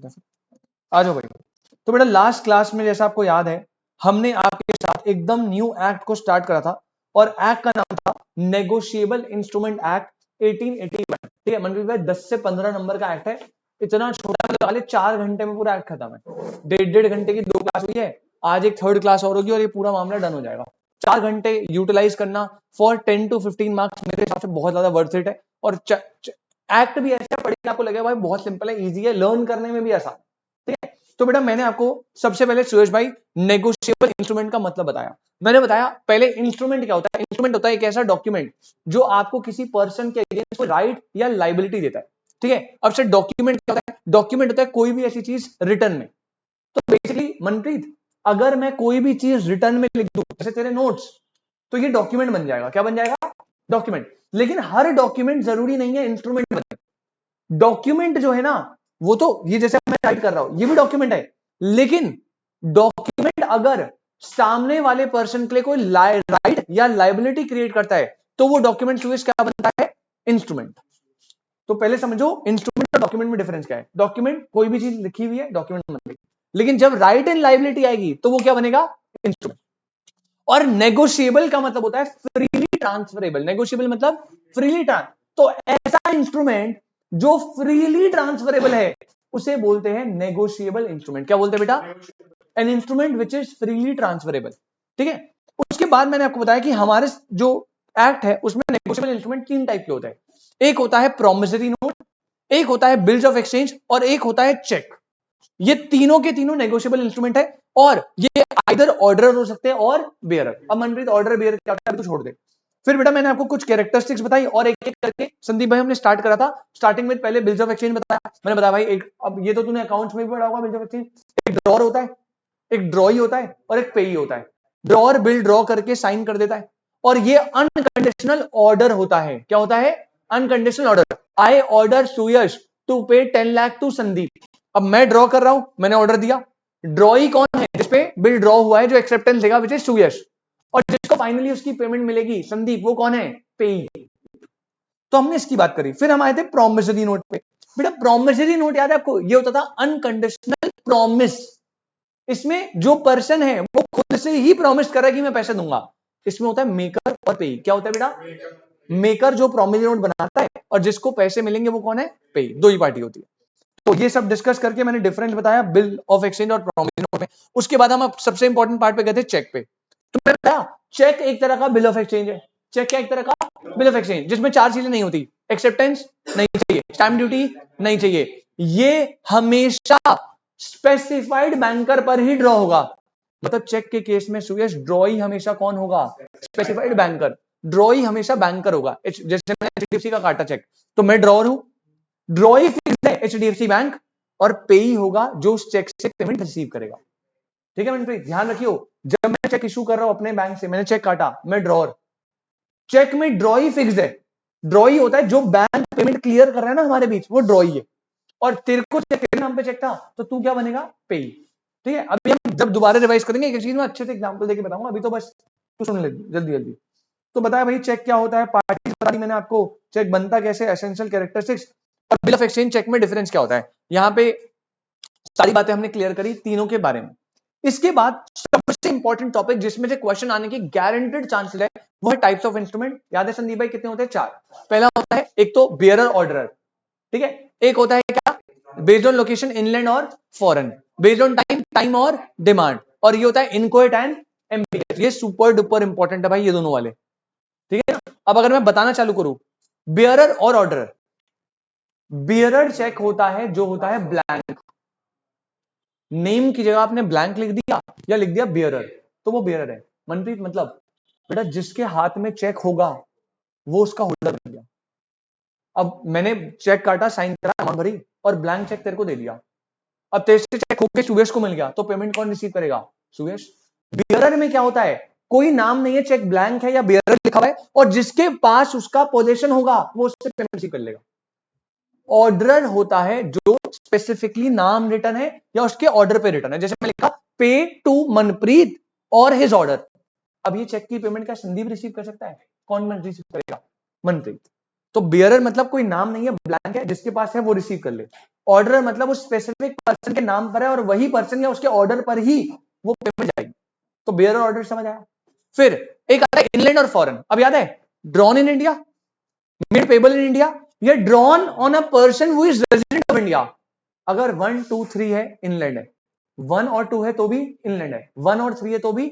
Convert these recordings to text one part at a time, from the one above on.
चलते हैं, आ जाओ भाई। तो बेटा लास्ट क्लास में जैसा आपको याद है हमने आपके साथ एकदम न्यू एक्ट को स्टार्ट करा था और एक्ट का नाम था नेगोशिएबल इंस्ट्रूमेंट एक्ट 1881। ठीक है मनप्रीत भाई 10 से 15 नंबर का एक्ट है, इतना छोटा वाले 4 घंटे में पूरा एक्ट खत्म है। 1.5 घंटे की 2 क्लास हुई है, आज एक 3rd क्लास और होगी और ये पूरा मामला डन हो जाएगा। 4 घंटे यूटिलाइज करना फॉर 10 to 15 मार्क्स मेरे हिसाब से बहुत ज्यादा वर्थ इट है। और एक्ट भी ऐसा पढ़ के आपको लगेगा भाई बहुत सिंपल है, इजी है, लर्न करने में भी आसान। ठीक है तो बेटा मैंने आपको सबसे पहले सुरेश भाई नेगोशिएबल इंस्ट्रूमेंट का मतलब बताया। मैंने बताया पहले इंस्ट्रूमेंट क्या होता है। इंस्ट्रूमेंट होता है एक ऐसा डॉक्यूमेंट जो आपको किसी पर्सन के अगेंस्ट राइट या लाइबिलिटी देता है। ठीक है अब से डॉक्यूमेंट क्या होता है, डॉक्यूमेंट होता है कोई भी ऐसी चीज रिटर्न में। तो बेसिकली मनप्रीत अगर मैं कोई भी चीज रिटर्न में लिख दूं जैसे तेरे नोट्स, तो ये डॉक्यूमेंट बन जाएगा। क्या बन जाएगा? डॉक्यूमेंट। लेकिन हर डॉक्यूमेंट जरूरी नहीं है इंस्ट्रूमेंट बने। डॉक्यूमेंट जो है ना वो तो ये जैसे मैं टाइप कर रहा हूं ये भी डॉक्यूमेंट है, लेकिन डॉक्यूमेंट अगर सामने वाले पर्सन के लिए कोई राइट या लाइबिलिटी क्रिएट करता है तो वो डॉक्यूमेंट क्या बनता है? इंस्ट्रूमेंट। तो पहले समझो इंस्ट्रूमेंट और डॉक्यूमेंट में डिफरेंस क्या है। डॉक्यूमेंट कोई भी चीज लिखी हुई है डॉक्यूमेंट बन गई, लेकिन जब राइट एंड लाइबिलिटी आएगी तो वो क्या बनेगा? इंस्ट्रूमेंट। और नेगोशिएबल का मतलब होता है फ्रीली ट्रांसफरेबल। नेगोशिएबल मतलब फ्रीली ट्रांस, तो ऐसा इंस्ट्रूमेंट जो फ्रीली ट्रांसफरेबल है उसे बोलते हैं नेगोशिएबल इंस्ट्रूमेंट। क्या बोलते हैं बेटा? An instrument which is freely transferable. ठीक है उसके बाद मैंने आपको बताया कि हमारे जो एक्ट है उसमें नेगोशिएबल इंस्ट्रूमेंट 3 टाइप के होते हैं। एक होता है प्रोमिसरी नोट, एक होता है बिल्स ऑफ एक्सचेंज और एक होता है चेक। ये तीनों के तीनों नेगोशिएबल इंस्ट्रूमेंट है और ये आइदर ऑर्डर हो सकते हैं और बेयरर। अब मनप्रीत ऑर्डर बेयरर क्या होता है तो छोड़ दे। फिर बेटा मैंने आपको कुछ कैरेक्टरिस्टिक्स बताई और एक एक करके संदीप भाई हमने स्टार्ट करा था। स्टार्टिंग में पहले बिल्स ऑफ एक्सचेंज बताया, मैंने बताया भाई एक, अब ये तो तूने अकाउंट्स में भी पढ़ा होगा बिल्स ऑफ एक्सचेंज। एक ड्रॉर होता है, एक ड्रॉई होता है और एक पेई होता है। ड्रॉर बिल ड्रॉ करके साइन कर देता है और ये अनकंडीशनल ऑर्डर होता है। क्या होता है? Unconditional order. I order Suyash to pay 10 lakh to Sandeep. अब मैं ड्रॉ कर रहा हूं, मैंने ऑर्डर दिया। ड्रॉई कौन है? जिसपे बिल ड्रॉ हुआ है, जो एक्सेप्टेंस देगा विच इज सुयश, और जिसको फाइनली उसकी पेमेंट मिलेगी संदीप, वो कौन है? पेई। तो हमने इसकी बात करी। फिर हम आए थे प्रोमिसरी नोट पे। बेटा प्रोमिसरी नोट याद है आपको? ये होता था अनकंडीशनल प्रॉमिस। इसमें जो पर्सन है वो खुद से ही प्रॉमिस कर रहा है कि मैं पैसे दूंगा। इसमें होता है मेकर और पेई। क्या होता है बेटा? मेकर जो प्रोमिसरी नोट बनाता है और जिसको पैसे मिलेंगे वो कौन है? पेई। दो ही पार्टी होती है। तो ये सब डिस्कस करके मैंने डिफरेंस बताया बिल ऑफ एक्सचेंज और प्रोमिसरी नोट में। उसके बाद हम सबसे इंपॉर्टेंट पार्ट पे गए थे चेक पे। तो मैंने बताया चेक एक तरह का बिल ऑफ एक्सचेंज है। चेक क्या एक तरह का? बिल ऑफ एक्सचेंज, जिसमें 4 चीजें नहीं होती। एक्सेप्टेंस नहीं चाहिए, स्टैम्प ड्यूटी नहीं चाहिए, ये हमेशा स्पेसिफाइड बैंकर पर ही ड्रॉ होगा। मतलब चेक के केस में सुयश ड्रॉई हमेशा कौन होगा? Specified banker. ड्रॉई हमेशा बैंकर होगा। जैसे मैंने एचडीएफसी का काटा चेक तो मैं ड्रॉर हूं, ड्रॉई फिक्स है एचडीएफसी बैंक, और पेई होगा जो उस चेक से पेमेंट रिसीव करेगा। ठीक है मनप्रीत ध्यान रखियो, जब मैं चेक इशू कर रहा हूं अपने बैंक से, मैंने चेक काटा, मैं ड्रॉर, चेक में ड्रॉई फिक्स है। ड्रॉई होता है जो बैंक पेमेंट क्लियर कर रहा है ना हमारे बीच, वो ड्रॉई है। और तेरे को तेरे नाम पे चेक था तो तू क्या बनेगा? पेई। ठीक है अभी हम जब दोबारा रिवाइज करेंगे एक चीज में अच्छे से एग्जांपल देके बताऊंगा, अभी तो बस तू सुन ले जल्दी जल्दी। तो बताया भाई चेक क्या होता है, पार्टी बता दी मैंने आपको, चेक बनता कैसे, एसेंशियल कैरेक्टरिस्टिक्स, और बिल ऑफ एक्सचेंज चेक में डिफरेंस क्या होता है। यहां पे सारी बातें हमने क्लियर करी तीनों के बारे में। इसके बाद सबसे इंपॉर्टेंट टॉपिक जिसमें से क्वेश्चन आने की गारंटेड चांसेस है वो है टाइप्स ऑफ इंस्ट्रूमेंट। याद है संदीप भाई कितने होते हैं? 4। पहला होता है एक तो बेयरर ऑर्डर, ठीक है, एक होता है क्या? बेस्ड ऑन लोकेशन इनलैंड और फॉरेन, बेस्ड ऑन टाइम और डिमांड, और ये होता है इनकोएट एंड एम्बिगस। ये सुपर डुपर इंपॉर्टेंट है भाई ये दोनों वाले। ठीक है ना? अब अगर मैं बताना चालू करूं बेयरर और ऑर्डर, बेयरर चेक होता है जो होता है ब्लैंक, नेम की जगह आपने ब्लैंक लिख दिया या लिख दिया बेयरर, तो वो बेयरर है। मनप्रीत मतलब बेटा जिसके हाथ में चेक होगा वो उसका होल्डर बन गया। अब मैंने चेक काटा, साइन करा, अमाउंट भरी और ब्लैंक चेक तेरे को दे दिया। अब तेरे से चेक होके सुयश को मिल गया तो पेमेंट कौन रिसीव करेगा? सुयश। बेयरर में क्या होता है? कोई नाम नहीं है, चेक ब्लैंक है या बेयरर लिखा हुआ है, और जिसके पास उसका पोजीशन होगा वो उससे पेमेंट रिसीव कर लेगा। ऑर्डर होता है जो स्पेसिफिकली नाम रिटर्न है या उसके ऑर्डर पे रिटर्न है। जैसे मैं लिखा पे टू मनप्रीत और हिज ऑर्डर। अब ये चेक की पेमेंट क्या संदीप रिसीव कर सकता है? कौन रिसीव करेगा? मनप्रीत। तो बियरर मतलब कोई नाम नहीं है, ब्लैंक है, जिसके पास है वो रिसीव कर ले। ऑर्डर मतलब उस स्पेसिफिक पर्सन के नाम पर है और वही पर्सन या उसके ऑर्डर पर ही वो पेमेंट जाएगी। तो बियरर ऑर्डर समझ आया। फिर एक आता है इनलैंड और फॉरेन। अब याद है, drawn in India, made payable in India, या drawn on a person who is resident of India. अगर 1 2 3 है इनलैंड है, 1 और 2 है तो भी इनलैंड है, 1 और 3 है तो भी,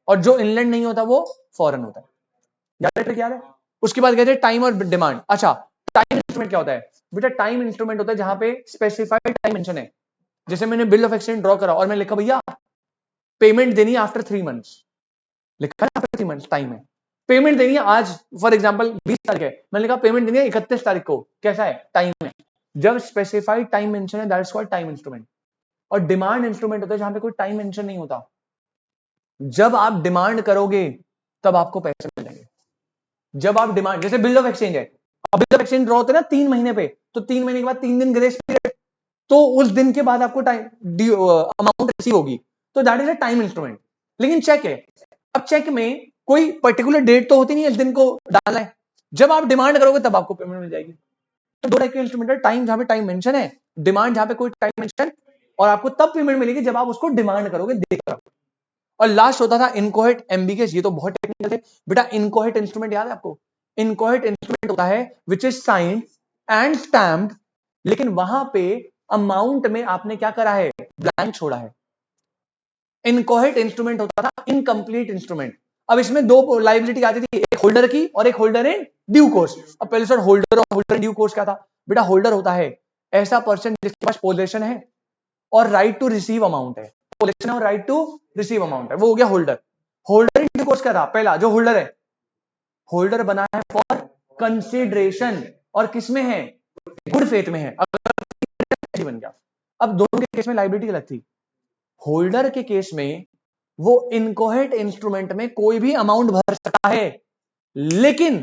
और जो इनलैंड नहीं होता वो फॉरेन होता है। याद है। उसके बाद कहते हैं टाइम और डिमांड। अच्छा, टाइम इंस्ट्रूमेंट क्या होता है बेटा? टाइम इंस्ट्रूमेंट होता है जहां पे स्पेसिफाइड टाइम मेंशन है। जैसे मैंने बिल ऑफ एक्सचेंज ड्रॉ करा और मैं लिखा भैया पेमेंट देनी है आफ्टर 3 मंथ्स, लिखा है आफ्टर 3 मंथ्स टाइम है। पेमेंट देनी है आज, फॉर एग्जांपल 20 तारीख है, मैंने लिखा पेमेंट देनी है 31 तारीख को, कैसा है? टाइम है। जब स्पेसिफाइड टाइम मेंशन है that is called time instrument. और डिमांड इंस्ट्रूमेंट होता है जहां पे कोई टाइम मेंशन नहीं होता। जब आप डिमांड करोगे तब आपको पैसे मिलेंगे। जब आप डिमांड, जैसे बिल ऑफ एक्सचेंज है, अब बिल ऑफ एक्सचेंज ड्रॉ होते हैं ना 3 महीने पे, तो 3 महीने के बाद 3 दिन ग्रेस पीरियड, तो उस दिन के बाद आपको टाइम अमाउंट रिसीव होगी, तो that is a time instrument. लेकिन चेक है, अब चेक में कोई पर्टिकुलर डेट तो होती नहीं है, इस दिन को डालना है। जब आप डिमांड करोगे तब आपको पेमेंट मिल जाएगी। तो दो टाइप के इंस्ट्रूमेंट है, टाइम जहां पे टाइम मेंशन है, डिमांड जहां पे कोई टाइम मेंशन, और आपको तब पेमेंट मिलेगी जब आप उसको डिमांड करोगे, देकर। और लास्ट होता था इनकोहेट एम्बिगस। ये तो बहुत टेक्निकल है बेटा। इनकोहेट इंस्ट्रूमेंट याद है आपको? इनकोहेट इंस्ट्रूमेंट होता है which is signed and stamped, लेकिन वहां पे अमाउंट में आपने क्या करा है? ब्लैंक छोड़ा है। इनकोहेट इंस्ट्रूमेंट होता था इनकम्प्लीट इंस्ट्रूमेंट। अब इसमें दो लाइबिलिटी आती थी, एक होल्डर की और एक होल्डर इन ड्यू कोर्स। अब पहले सर होल्डर और होल्डर इन ड्यू कोर्स क्या था बेटा? होल्डर होता है ऐसा पर्सन जिसके पास पोजेशन है और राइट टू रिसीव अमाउंट है, पोजेशन और राइट टू रिसीव अमाउंट है, वो हो गया holder. Holder in due course क्या था? पहला जो होल्डर है, होल्डर बना है फॉर कंसिडरेशन, और किसमें है? गुड फेथ में है, अगर बन गया। अब दोनों के केस में लाइबिलिटी अलग थी। होल्डर के केस में वो इनकोहेट इंस्ट्रूमेंट में कोई भी अमाउंट भर सकता है, लेकिन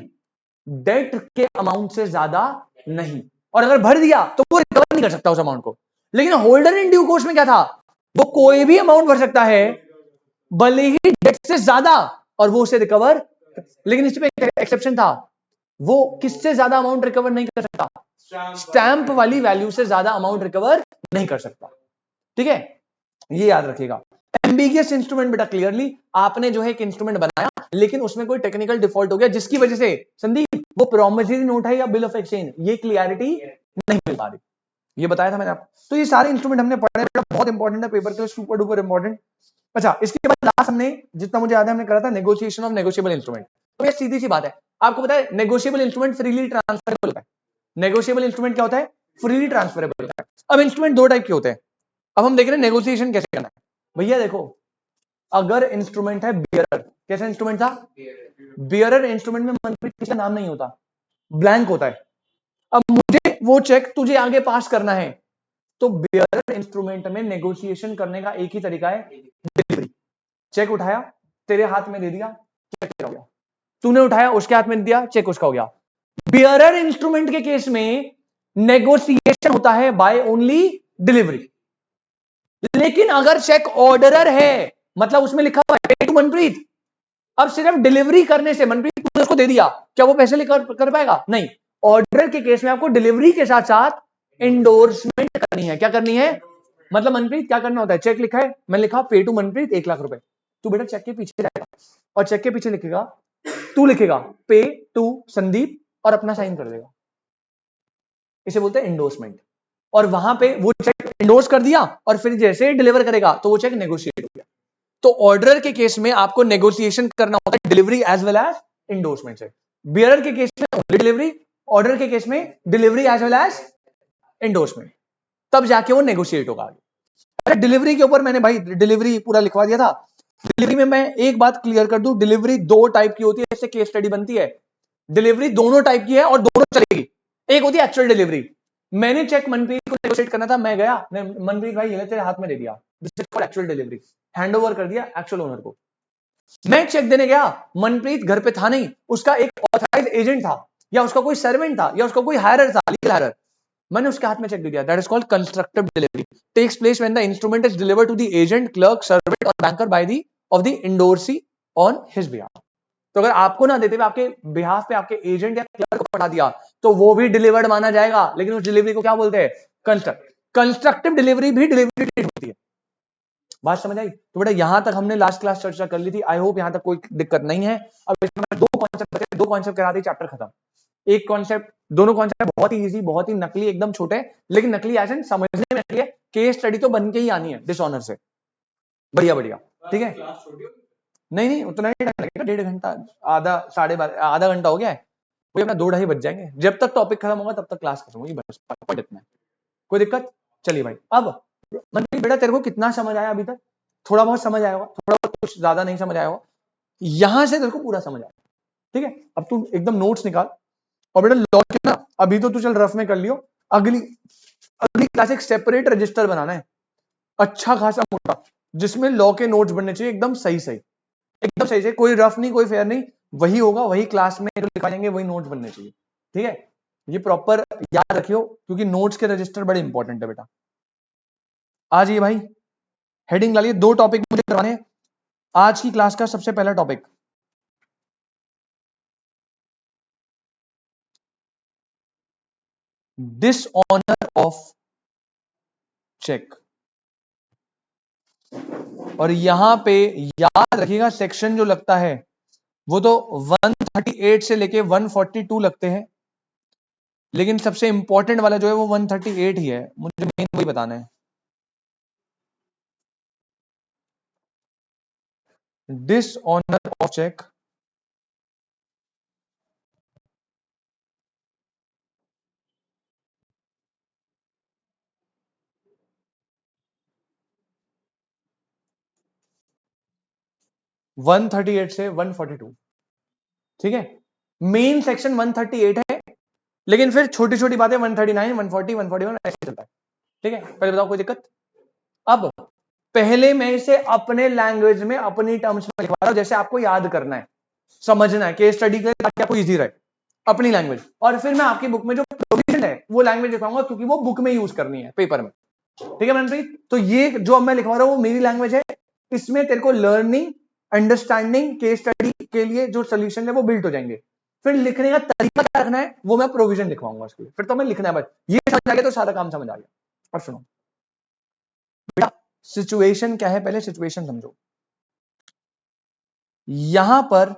डेट के अमाउंट से ज्यादा नहीं, और अगर भर दिया तो वो रिकवर नहीं कर सकता उस अमाउंट को। लेकिन होल्डर इन ड्यू कोर्स में क्या था? वो कोई भी अमाउंट भर सकता है भले ही डेट से ज्यादा, और वो उसे रिकवर, लेकिन इस पे एक एक्सेप्शन था, वो किससे ज्यादा अमाउंट रिकवर नहीं कर सकता? स्टैंप वाली वैल्यू से ज्यादा अमाउंट रिकवर नहीं कर सकता। ठीक है, ये याद रखिएगा। एम्बिगियस इंस्ट्रूमेंट बेटा, क्लियरली आपने जो है एक इंस्ट्रूमेंट बनाया, लेकिन उसमें कोई टेक्निकल डिफॉल्ट हो गया जिसकी वजह से संदीप वो प्रॉमिसरी नोट है या बिल ऑफ एक्सचेंज, ये क्लियरिटी नहीं मिल पा रही। ये बताया था मैंने आपको। तो ये सारे इंस्ट्रूमेंट हमने पढ़े, बहुत इंपॉर्टेंट है पेपर के लिए, सुपर डुपर इंपॉर्टेंट। अच्छा, इसके बाद लास्ट हमने, जितना मुझे याद है, हमने करा था नेगोशिएशन ऑफ नेगोशिएबल इंस्ट्रूमेंट। तो ये सीधी सी बात है, आपको पता है नेगोशिएबल इंस्ट्रूमेंट फ्रीली ट्रांसफरेबल होता है। नेगोशिएबल इंस्ट्रूमेंट क्या होता है? फ्रीली ट्रांसफरेबल होता है। अब इंस्ट्रूमेंट दो टाइप के होते हैं। अब हम देख रहे हैं नेगोशिएशन कैसे करना है। भैया देखो, अगर इंस्ट्रूमेंट है बियरर, कैसा इंस्ट्रूमेंट था? बियरर इंस्ट्रूमेंट में मनप्रीत किसका नाम नहीं होता, ब्लैंक होता है। अब मुझे वो चेक तुझे आगे पास करना है, तो बियरर इंस्ट्रूमेंट में नेगोशिएशन करने का एक ही तरीका है, डिलीवरी। चेक उठाया, तेरे हाथ में दे दिया, चेक हो गया। तूने उठाया, उसके हाथ में दिया, चेक उसका हो गया। बियरर इंस्ट्रूमेंट के केस में नेगोशिएशन होता है बाय ओनली डिलीवरी। लेकिन अगर चेक ऑर्डरर है, मतलब उसमें लिखा हुआ है टू मनप्रीत, अब सिर्फ डिलीवरी करने से, मनप्रीत तूने उसको दे दिया, क्या वो पैसे लेकर कर पाएगा? नहीं। ऑर्डर के केस में आपको डिलीवरी के साथ साथ इंडोर्समेंट करनी है। क्या करनी है? मतलब मनप्रीत क्या करना होता है? चेक लिखा है, मैंने लिखा पे टू मनप्रीत 1 लाख रुपए, तू बेटा चेक के पीछे जाएगा और चेक के पीछे लिखेगा, तू लिखेगा पे टू संदीप और अपना साइन कर देगा। इसे बोलते हैं इंडोर्समेंट। और वहां पे वो चेक इंडोर्स कर दिया और फिर जैसे ही डिलीवर करेगा तो वो चेक नेगोशिएट हो गया। तो ऑर्डर के केस में आपको नेगोशिएशन करना होता है delivery as well as endorsement से। बियरर के केस में ओनली डिलीवरी, ऑर्डर के केस में delivery as well as endorsement, तब जाके वो नेगोशिएट होगा। अरे डिलीवरी के ऊपर मैंने भाई डिलीवरी पूरा लिखवा दिया था। डिलीवरी में मैं एक बात क्लियर कर दूं, डिलीवरी दो टाइप की होती है, इससे केस स्टडी बनती है। डिलीवरी दोनों टाइप की है और दोनों चलेगी। एक होती है एक्चुअल डिलीवरी, मैंने चेक मनप्रीत को नेगोशिएट करना था, मैं गया, मनप्रीत भाई ये तेरे हाथ में दे दिया, this is called actual delivery, hand over कर दिया एक्चुअल ओनर को। मैं चेक देने गया, मनप्रीत घर पे था नहीं, उसका एक ऑथराइज्ड एजेंट था, या उसका कोई सर्वेंट था, या उसका कोई हायरर था, लीगल हायरर, मैंने उसके हाथ में चेक दे दिया। That is called constructive delivery, takes place when the instrument is delivered to the agent, clerk, servant और banker by the of the endorsee on his behalf. तो अगर आपको ना देते हुए आपके बिहाफ पे आपके एजेंट या क्लर्क को पढ़ा दिया तो वो भी डिलीवर्ड माना जाएगा, लेकिन उस डिलीवरी को क्या बोलते हैं? कंस्ट्रक्टिव डिलीवरी भी डिलीवरी डेट होती है। बात समझ आई? तो बेटा यहां तक हमने लास्ट क्लास चर्चा कर ली थी। आई होप यहां तक कोई दिक्कत नहीं है। अब इसमें दो कॉन्सेप्ट करा दी, चैप्टर खत्म। एक कॉन्सेप्ट, दोनों कॉन्सेप्ट बहुत ही इजी, बहुत ही नकली, एकदम छोटे, लेकिन नकली एज एन समझने में नकली है। केस स्टडी तो बन के ही आनी है डिसऑनर से। बढ़िया बढ़िया, ठीक है। नहीं नहीं, उतना ही टाइम लगेगा, 1.5 घंटा, आधा 12.5 आधा घंटा हो गया है, कोई अपना 2-2.5 बज जाएंगे। जब तक टॉपिक खत्म होगा तब तक क्लास खत्म होगी, बस पॉइंट इतना है। कोई दिक्कत? चलिए भाई, अब मनप्रीत बेटा तेरे को कितना समझ आया अभी तक? थोड़ा बहुत समझ आया होगा, थोड़ा बहुत, कुछ ज्यादा नहीं समझ आया होगा। यहां से तेरे को पूरा समझ आया, ठीक है। अब तू एकदम नोट्स निकाल और बेटा लॉ के ना अभी तो तू चल रफ में कर लियो, अगली क्लास एक सेपरेट रजिस्टर बनाना है, अच्छा खासा मोटा, जिसमें लॉ के नोट्स बनने चाहिए एकदम सही सही, एकदम सही से, कोई रफ नहीं, कोई फेयर नहीं, वही होगा, वही क्लास में जो लिखाएंगे वही नोट्स बनने चाहिए, ठीक है। ये प्रॉपर याद रखियो, क्योंकि नोट्स के रजिस्टर बड़े इंपॉर्टेंट है बेटा। आज ये भाई हेडिंग डालिए, 2 टॉपिक मुझे करवाने हैं आज की क्लास का। सबसे पहला टॉपिक, डिसऑनर ऑफ चेक। और यहां पे याद रखिएगा, सेक्शन जो लगता है वो तो 138 से लेके 142 लगते हैं, लेकिन सबसे इंपॉर्टेंट वाला जो है वो 138 ही है, मुझे मेन वही बताना है। डिसऑनर ऑफ चेक, वन 138 से 142, ठीक है। मेन सेक्शन 138 है, लेकिन फिर छोटी छोटी बातें 139, 140, 141 ऐसे चलता है, ठीक है। पहले बताओ कोई दिक्कत? अब पहले मैं इसे अपने लैंग्वेज में, अपनी टर्म्स में लिखवा रहा हूं, जैसे आपको याद करना है, समझना है, केस स्टडी के लिए, ताकि आपको इजी रहे, अपनी लैंग्वेज। और फिर मैं आपकी बुक में जो प्रोविजन है वो लैंग्वेज लिखवाऊंगा, क्योंकि वो बुक में यूज करनी है, पेपर में, ठीक है मनप्रीत। तो ये जो अब मैं लिखवा रहा हूं वो मेरी लैंग्वेज है, इसमें तेरे को लर्निंग, अंडरस्टैंडिंग, केस स्टडी के लिए जो सोल्यूशन है वो बिल्ड हो जाएंगे। फिर लिखने का तरीका क्या रखना है वो मैं प्रोविजन लिखवाऊंगा उसके लिए, फिर तो मैं लिखना है बस। ये समझ आ गया तो सारा काम समझ आ गया। अब सुनो बेटा, सिचुएशन क्या है, पहले सिचुएशन समझो। यहां पर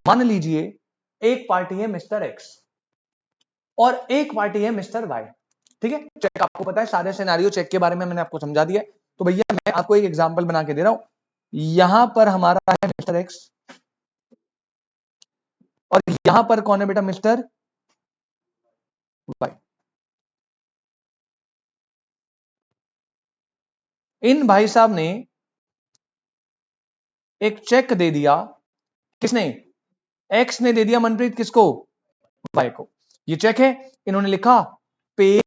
मान लीजिए एक पार्टी है मिस्टर एक्स और एक पार्टी है मिस्टर वाई, ठीक है। चेक आपको पता है, सारे सिनेरियो चेक के बारे में मैंने आपको समझा दिया। तो भैया मैं आपको एक एग्जांपल बना के दे रहा हूं। यहां पर हमारा है मिस्टर एक्स और यहां पर कौन है बेटा? Mister Y. इन भाई साहब ने एक चेक दे दिया, किसने? एक्स ने दे दिया मनप्रीत, किसको? वाई को। ये चेक है, इन्होंने लिखा पे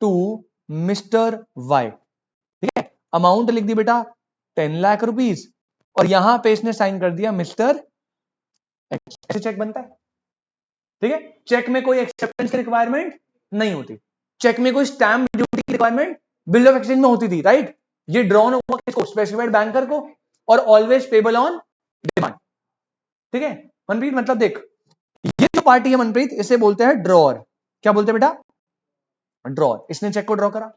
टू मिस्टर वाई, ठीक है। अमाउंट लिख दी बेटा 10 लाख रुपीस, और यहां पे इसने साइन कर दिया मिस्टर एक्स। ऐसे चेक बनता है, ठीक है। चेक में कोई एक्सेप्टेंस की रिक्वायरमेंट नहीं होती, चेक में कोई स्टैम्प ड्यूटी की रिक्वायरमेंट बिल ऑफ एक्सचेंज में होती थी, राइट। ये ड्रॉन होगा किसको? स्पेसिफाइड बैंकर को, और ऑलवेज पेबल ऑन डिमांड, ठीक है। मनप्रीत मतलब देख, ये जो पार्टी है मनप्रीत, इसे बोलते हैं ड्रॉअर। क्या बोलते हैं बेटा? ड्रॉअर। इसने चेक को ड्रॉ करा।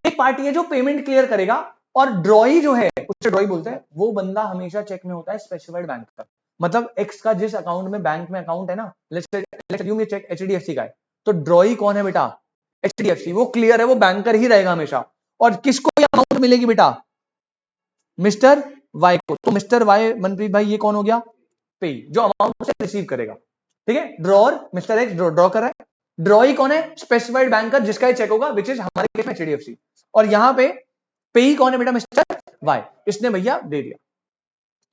एक पार्टी है जो पेमेंट क्लियर करेगा, और ड्रॉई जो है उसे ड्रॉई बोलते हैं। वो बंदा हमेशा चेक में होता है स्पेसिफाइड बैंक का, मतलब एक्स का जिस अकाउंट में बैंक में अकाउंट है ना, लेट्स अज्यूम ये चेक एचडीएफसी का है, तो ड्रॉई कौन है बेटा? एचडीएफसी। वो क्लियर है, वो बैंकर ही रहेगा हमेशा। और किसको ये अमाउंट मिलेगी बेटा? मिस्टर वाई को। तो मिस्टर वाई मनप्रीत भाई ये कौन हो गया? पे, जो अमाउंट उसे रिसीव करेगा, ठीक है। ड्रॉअर मिस्टर एक्स ड्रॉ कर रहा है। ड्रॉई कौन है? स्पेसिफाइड बैंकर, जिसका चेक होगा, विच इज हमारे केस में एचडीएफसी। और यहां पे पेई कौन है बेटा? Mister Y. इसने भैया दे दिया,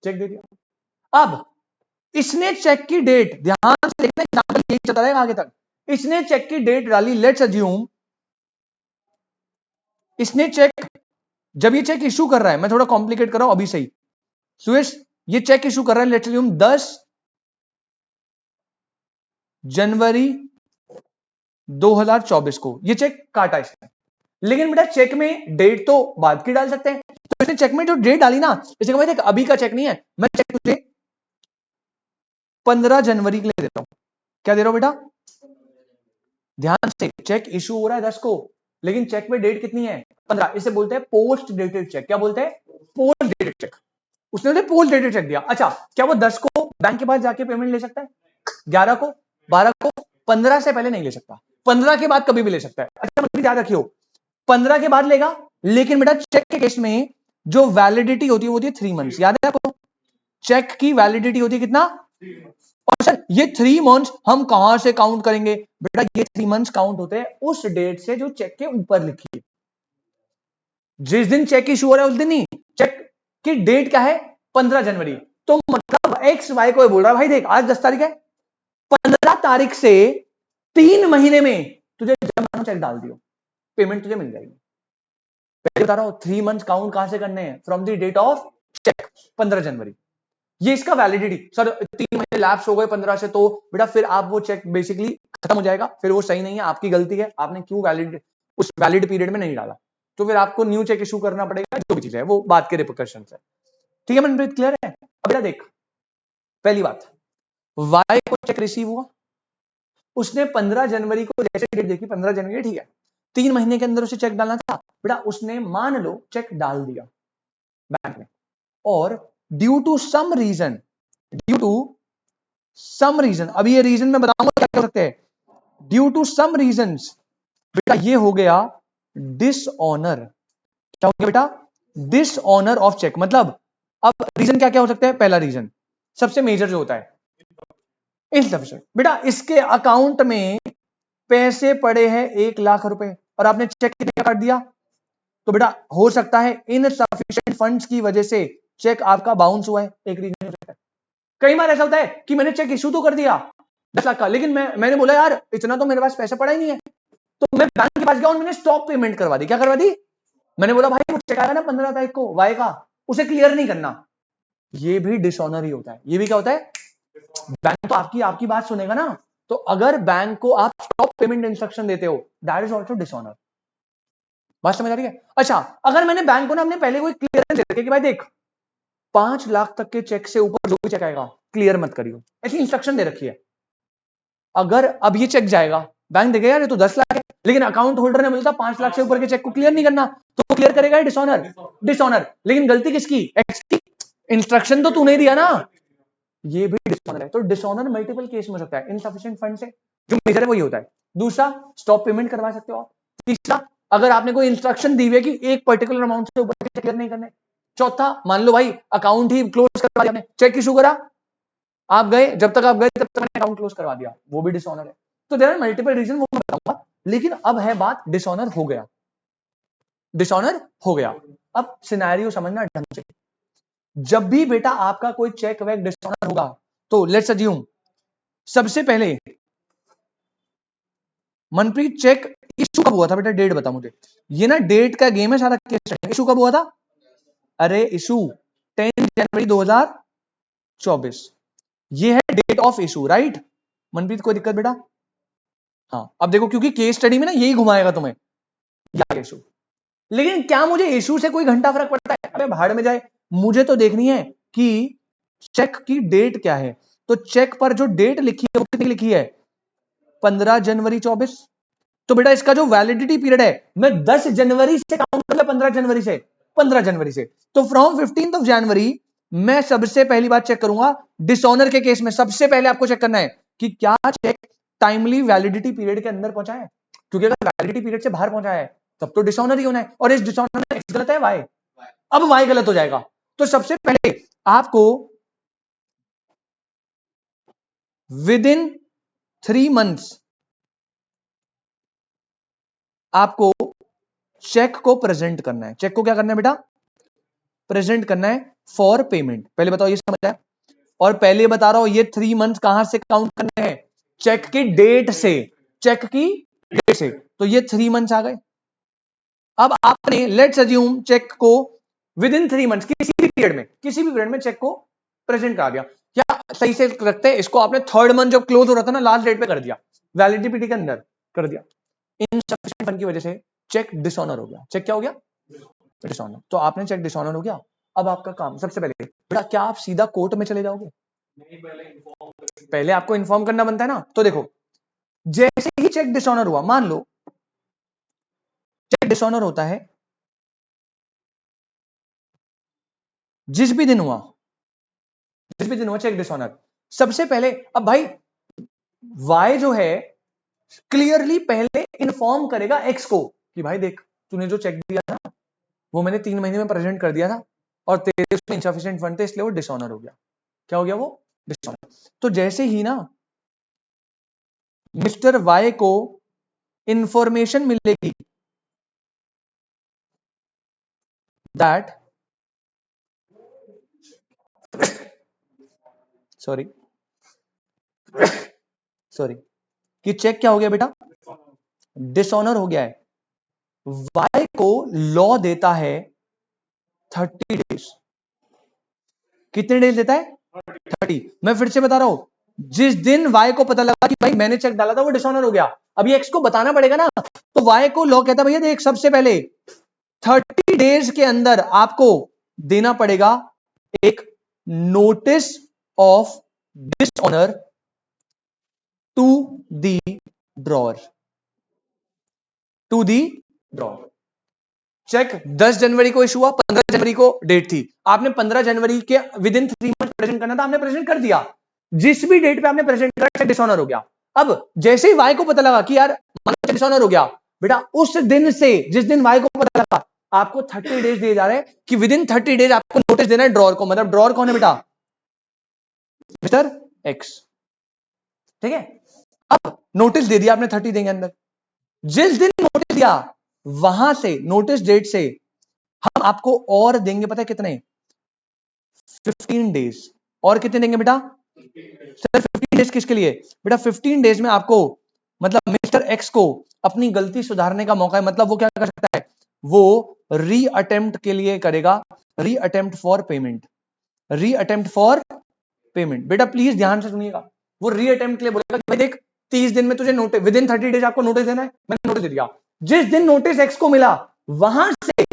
चेक दे दिया। अब इसने चेक की डेट, ध्यान से देखना, एग्जांपल यही चलता रहेगा आगे तक। इसने चेक की डेट डाली, लेट्स अज्यूम इसने चेक, जब ये चेक इशू कर रहा है, मैं थोड़ा कॉम्प्लिकेट कर रहा हूं अभी, सही सुरेश, ये चेक इशू कर रहा है लेट्स अज्यूम 10 जनवरी 2024 को ये चेक काटा इसने। लेकिन बेटा चेक में डेट तो बाद की डाल सकते हैं, तो इसने चेक में जो डेट डाली ना, इसे कहते हैं अभी का चेक नहीं है, मैं चेक तुझे 15 जनवरी के लिए दे रहा हूं। क्या दे रहा हूं बेटा? ध्यान से, चेक इशू हो रहा है 10 को, लेकिन चेक में डेट कितनी है? 15। इसे बोलते हैं पोस्ट डेटेड चेक। क्या बोलते हैं? Post dated cheque. उसने मुझे पोस्ट डेटेड चेक दिया। अच्छा, क्या वो 10 को बैंक के पास जाके पेमेंट ले सकता है? 11 को, 12 को? 15 से पहले नहीं ले सकता, 15 के बाद कभी भी ले सकता है। अच्छा, मतलब याद रखियो, 15 के बाद लेगा, लेकिन बेटा चेक के केस में जो वैलिडिटी होती है वो होती है 3 मंथ्स। याद है आपको? चेक की वैलिडिटी होती है कितना? और सर ये 3 मंथ्स हम कहां से काउंट करेंगे? बेटा ये 3 मंथ्स काउंट होते हैं उस डेट से जो चेक के ऊपर लिखी है। जिस दिन चेक इशू हो रहा है उस दिन ही। चेक की डेट क्या है? 15 जनवरी। तो मतलब एक्स वाई को बोल रहा है भाई देख आज 10 तारीख है, 15 तारीख से 3 महीने में तुझे जब चेक डाल दियो, पेमेंट तुझे मिल जाएगी। पहले बता रहा हूं 3 मंथ्स काउंट कहां से करने हैं? From the date of cheque, 15 January. ये इसका वैलिडिटी। सर 3 महीने लैप्स हो गए 15 से, तो बेटा फिर आप वो चेक बेसिकली खत्म हो जाएगा, फिर वो सही नहीं है, आपकी गलती है, आपने क्यों वैलिड उस वैलिड पीरियड में नहीं डाला, तो फिर आपको न्यू चेक इशू करना पड़ेगा। जो भी चीज है वो बात के रिपरकशन है। ठीक है मनप्रीत, क्लियर है? अब बेटा देख, पहली बात, वाई को चेक रिसीव हुआ, उसने 15 जनवरी को जैसे डेट देखी 15 जनवरी, ठीक है, 3 महीने के अंदर उसे चेक डालना था। बेटा उसने मान लो चेक डाल दिया बैंक में, और ड्यू टू सम रीजन, अभी ये रीजन मैं बताऊंगा क्या कर सकते हैं। ड्यू टू सम रीजंस बेटा ये हो गया डिसऑनर। क्या हो गया बेटा? Dishonour of cheque. मतलब अब रीजन क्या क्या हो सकता है? पहला रीजन सबसे मेजर जो होता है इनसफिशिएंट। बेटा इसके अकाउंट में पैसे पड़े हैं 1 लाख रुपए और आपने चेक कितने का काट दिया, तो बेटा हो सकता है इनसफिशिएंट फंड्स की वजह से चेक आपका बाउंस हुआ है, एक रीजन हो सकता है। कई बार ऐसा होता है कि मैंने चेक इशू तो कर दिया 10 लाख का, लेकिन मैंने बोला यार इतना तो मेरे पास पैसा पड़ा ही नहीं है, तो मैं बैंक के पास गया और मैंने स्टॉप पेमेंट करवा दी। क्या करवा दी? मैंने बोला भाई वो चेक आया ना 15 तारीख को वाई का, उसे क्लियर नहीं करना। ये भी डिसऑनर ही होता है। ये भी क्या होता है? बैंक तो आपकी बात सुनेगा ना, तो अगर बैंक को आप स्टॉप पेमेंट इंस्ट्रक्शन देते हो, दैट इज ऑल्सो डिसऑनर। बात समझ आ रही है? अच्छा, अगर मैंने बैंक को ना हमने पहले कोई क्लियरेंस दे रखी कि भाई देख 5 लाख तक के चेक से ऊपर जो भी चेक आएगा क्लियर मत करियो, ऐसी इंस्ट्रक्शन दे रखी है। अगर अब ये चेक जाएगा, बैंक देखेगा यार ये तो 10 लाख है, लेकिन अकाउंट होल्डर ने बोला 5 लाख से ऊपर के चेक को क्लियर नहीं करना, तो वो क्लियर करेगा डिसऑनर। लेकिन गलती किसकी? एक्स की। इंस्ट्रक्शन तो तूने दिया ना, ये भी डिसऑनर है। तो डिसऑनर मल्टीपल केस में हो सकता है। इनसफिशिएंट फंड से जो मेजर है वही होता है। दूसरा, स्टॉप पेमेंट करवा सकते हो आप। तीसरा, अगर आपने कोई इंस्ट्रक्शन दी हुई है कि एक पर्टिकुलर अमाउंट से ऊपर चेक क्लियर नहीं करने। चौथा, मान लो भाई अकाउंट ही क्लोज करवा दिया, चेक इशू करा, आप गए, जब तक आप गए तब तक मैंने अकाउंट क्लोज करवा दिया, वो भी डिसऑनर है। तो देयर आर मल्टीपल रीजन, वो मैं बताऊंगा, लेकिन अब है बात डिसऑनर हो गया। डिसऑनर हो गया। अब सिनेरियो समझना ढंग से। जब भी बेटा आपका कोई चेक वैक डिसऑनर होगा, तो लेट्स अज्यूम सबसे पहले मनप्रीत चेक इशू कब हुआ था? बेटा डेट बता मुझे। ये ना डेट का गेम है सारा। इशू कब हुआ था? अरे इशू 10 जनवरी 2024, ये है date of issue, right? Manpreet कोई दिक्कत बेटा? हाँ, अब देखो क्योंकि केस स्टडी में ना यही घुमाएगा तुम्हें, या इशू। लेकिन क्या मुझे इशू से कोई घंटा फर्क पड़ता है? अरे भाड़ में जाए, मुझे तो देखनी है कि चेक की डेट क्या है। तो चेक पर जो डेट लिखी है वो कितनी लिखी है? 15 जनवरी 24। तो बेटा इसका जो वैलिडिटी पीरियड है, मैं 10 जनवरी से काउंट कर ले, 15 जनवरी से, 15 जनवरी से। तो फ्रॉम 15th ऑफ जनवरी मैं सबसे पहली बात चेक करूंगा डिसऑनर के केस में। सबसे पहले आपको चेक करना है कि क्या चेक टाइमली वैलिडिटी पीरियड के अंदर पहुंचा है, क्योंकि अगर वैलिडिटी पीरियड से बाहर पहुंचा है तब तो डिसऑनर ही होना है, और इस डिसऑनर में एक्स गलत है, वाई। अब वाई गलत हो जाएगा। तो सबसे पहले आपको विद इन 3 मंथ्स आपको चेक को प्रेजेंट करना है। चेक को क्या करना है बेटा? प्रेजेंट करना है फॉर पेमेंट। पहले बताओ ये समझ आया? और पहले बता रहा हूं ये 3 मंथ कहां से काउंट करने हैं? चेक की डेट से। चेक की डेट से, तो ये 3 मंथ्स आ गए। अब आपने लेट्स अज्यूम चेक को विद इन 3 मंथ्स किसी भी पीरियड में चेक को प्रेजेंट करा दिया। क्या सही से रखते हैं इसको? आपने 3rd मंथ जब क्लोज हो रहा था ना, लास्ट डेट पे कर दिया, वैलिडिटी के अंदर कर दिया। इनसफिशिएंट फंड की वजह से चेक डिसऑनर हो गया। चेक क्या हो गया? डिसऑनर। तो आपने चेक डिसऑनर हो गया। अब आपका काम सबसे पहले बेटा, क्या आप सीधा कोर्ट में चले जाओगे? पहले आपको इन्फॉर्म करना बनता है ना। तो देखो, जैसे ही चेक डिसऑनर हुआ, मान लो चेक डिसऑनर होता है जिस भी दिन हुआ, चेक डिसऑनर, सबसे पहले अब भाई वाई जो है क्लियरली पहले इन्फॉर्म करेगा एक्स को कि भाई देख, तूने जो चेक दिया था वो मैंने 3 महीने में प्रेजेंट कर दिया था और तेरे उसमें इनसफिशिएंट फंड थे, इसलिए वो डिसऑनर हो गया। क्या हो गया? वो डिसऑनर। तो जैसे ही ना मिस्टर वाई को इंफॉर्मेशन मिलेगी दैट, सॉरी कि चेक क्या हो गया बेटा? डिसऑनर हो गया है। वाई को लॉ देता है 30 डेज। कितने डेज देता है? 30। मैं फिर से बता रहा हूं, जिस दिन वाई को पता लगा कि भाई मैंने चेक डाला था वो डिसऑनर हो गया, अभी एक्स को बताना पड़ेगा ना, तो वाई को लॉ कहता है भैया देख, सबसे पहले 30 डेज के अंदर आपको देना पड़ेगा एक notice of dishonour to the drawer, cheque 10 जनवरी को इशू हुआ, 15 जनवरी को डेट थी, आपने 15 जनवरी के विद इन 3 मंथ प्रेजेंट करना था, आपने प्रेजेंट कर दिया। जिस भी डेट पे आपने प्रेजेंट करा चेक डिसऑनर हो गया। अब जैसे ही वाई को पता लगा कि यार चेक डिसऑनर हो गया, बेटा उस दिन से, जिस दिन वाई को पता लगा, आपको 30 डेज दिए जा रहे हैं कि विद इन 30 डेज आपको नोटिस देना है ड्रॉअर को। मतलब ड्रॉअर कौन है बेटा? Mister x. ठीक है, अब नोटिस दे दिया आपने 30 दिन के अंदर। जिस दिन नोटिस दिया वहां से, नोटिस डेट से हम आपको और देंगे, पता है कितने? 15 डेज। और कितने देंगे बेटा? सर 15 डेज किसके लिए बेटा? 15 डेज में आपको, मतलब मिस्टर एक्स को अपनी गलती सुधारने का मौका है। मतलब वो क्या कर सकता है? वो री अटेम्प्ट के लिए करेगा, री अटेम्प्ट फॉर पेमेंट, री अटेम्प्ट फॉर पेमेंट। बेटा प्लीज ध्यान से सुनिएगा, वो री अटेम्प्ट के लिए बोलेगा कि भाई देख, 30 दिन में तुझे नोटिस, विद इन 30 डेज आपको नोटिस देना है, मैंने नोटिस दे दिया। जिस दिन नोटिस एक्स को मिला वहां से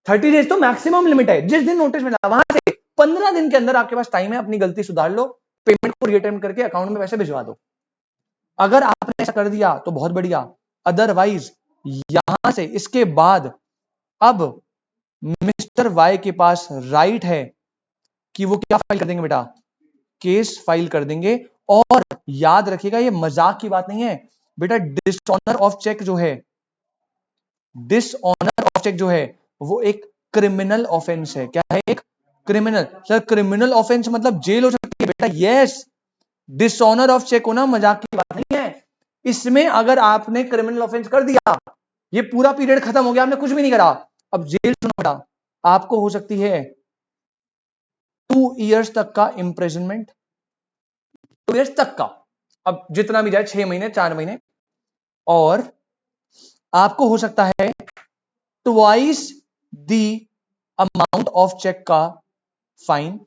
30 डेज तो मैक्सिमम लिमिट है, जिस दिन नोटिस मिला वहां से 15 दिन के अंदर आपके पास टाइम है, अपनी गलती सुधार लो, पेमेंट को रीअटेम्प्ट करके अकाउंट में पैसे भिजवा दो। अगर आपने ऐसा कर दिया तो बहुत बढ़िया, अदरवाइज यहां से इसके बाद अब मिस्टर वाई के पास राइट है कि वो क्या फाइल कर देंगे बेटा? केस फाइल कर देंगे। और याद रखिएगा ये मजाक की बात नहीं है बेटा, डिसऑनर ऑफ चेक जो है, डिसऑनर ऑफ चेक जो है वो एक क्रिमिनल ऑफेंस है। क्या है? एक क्रिमिनल। सर क्रिमिनल ऑफेंस मतलब जेल हो सकती है बेटा? यस, डिसऑनर ऑफ चेक होना मजाक की बात नहीं है। इसमें अगर आपने क्रिमिनल ऑफेंस कर दिया, ये पूरा पीरियड खत्म हो गया, आपने कुछ भी नहीं करा, अब जेल सुनो बेटा, आपको हो सकती है 2 इयर्स तक का इंप्रिजनमेंट, 2 इयर्स तक का, अब जितना भी जाए, 6 महीने, 4 महीने, और आपको हो सकता है twice the amount of cheque का फाइन।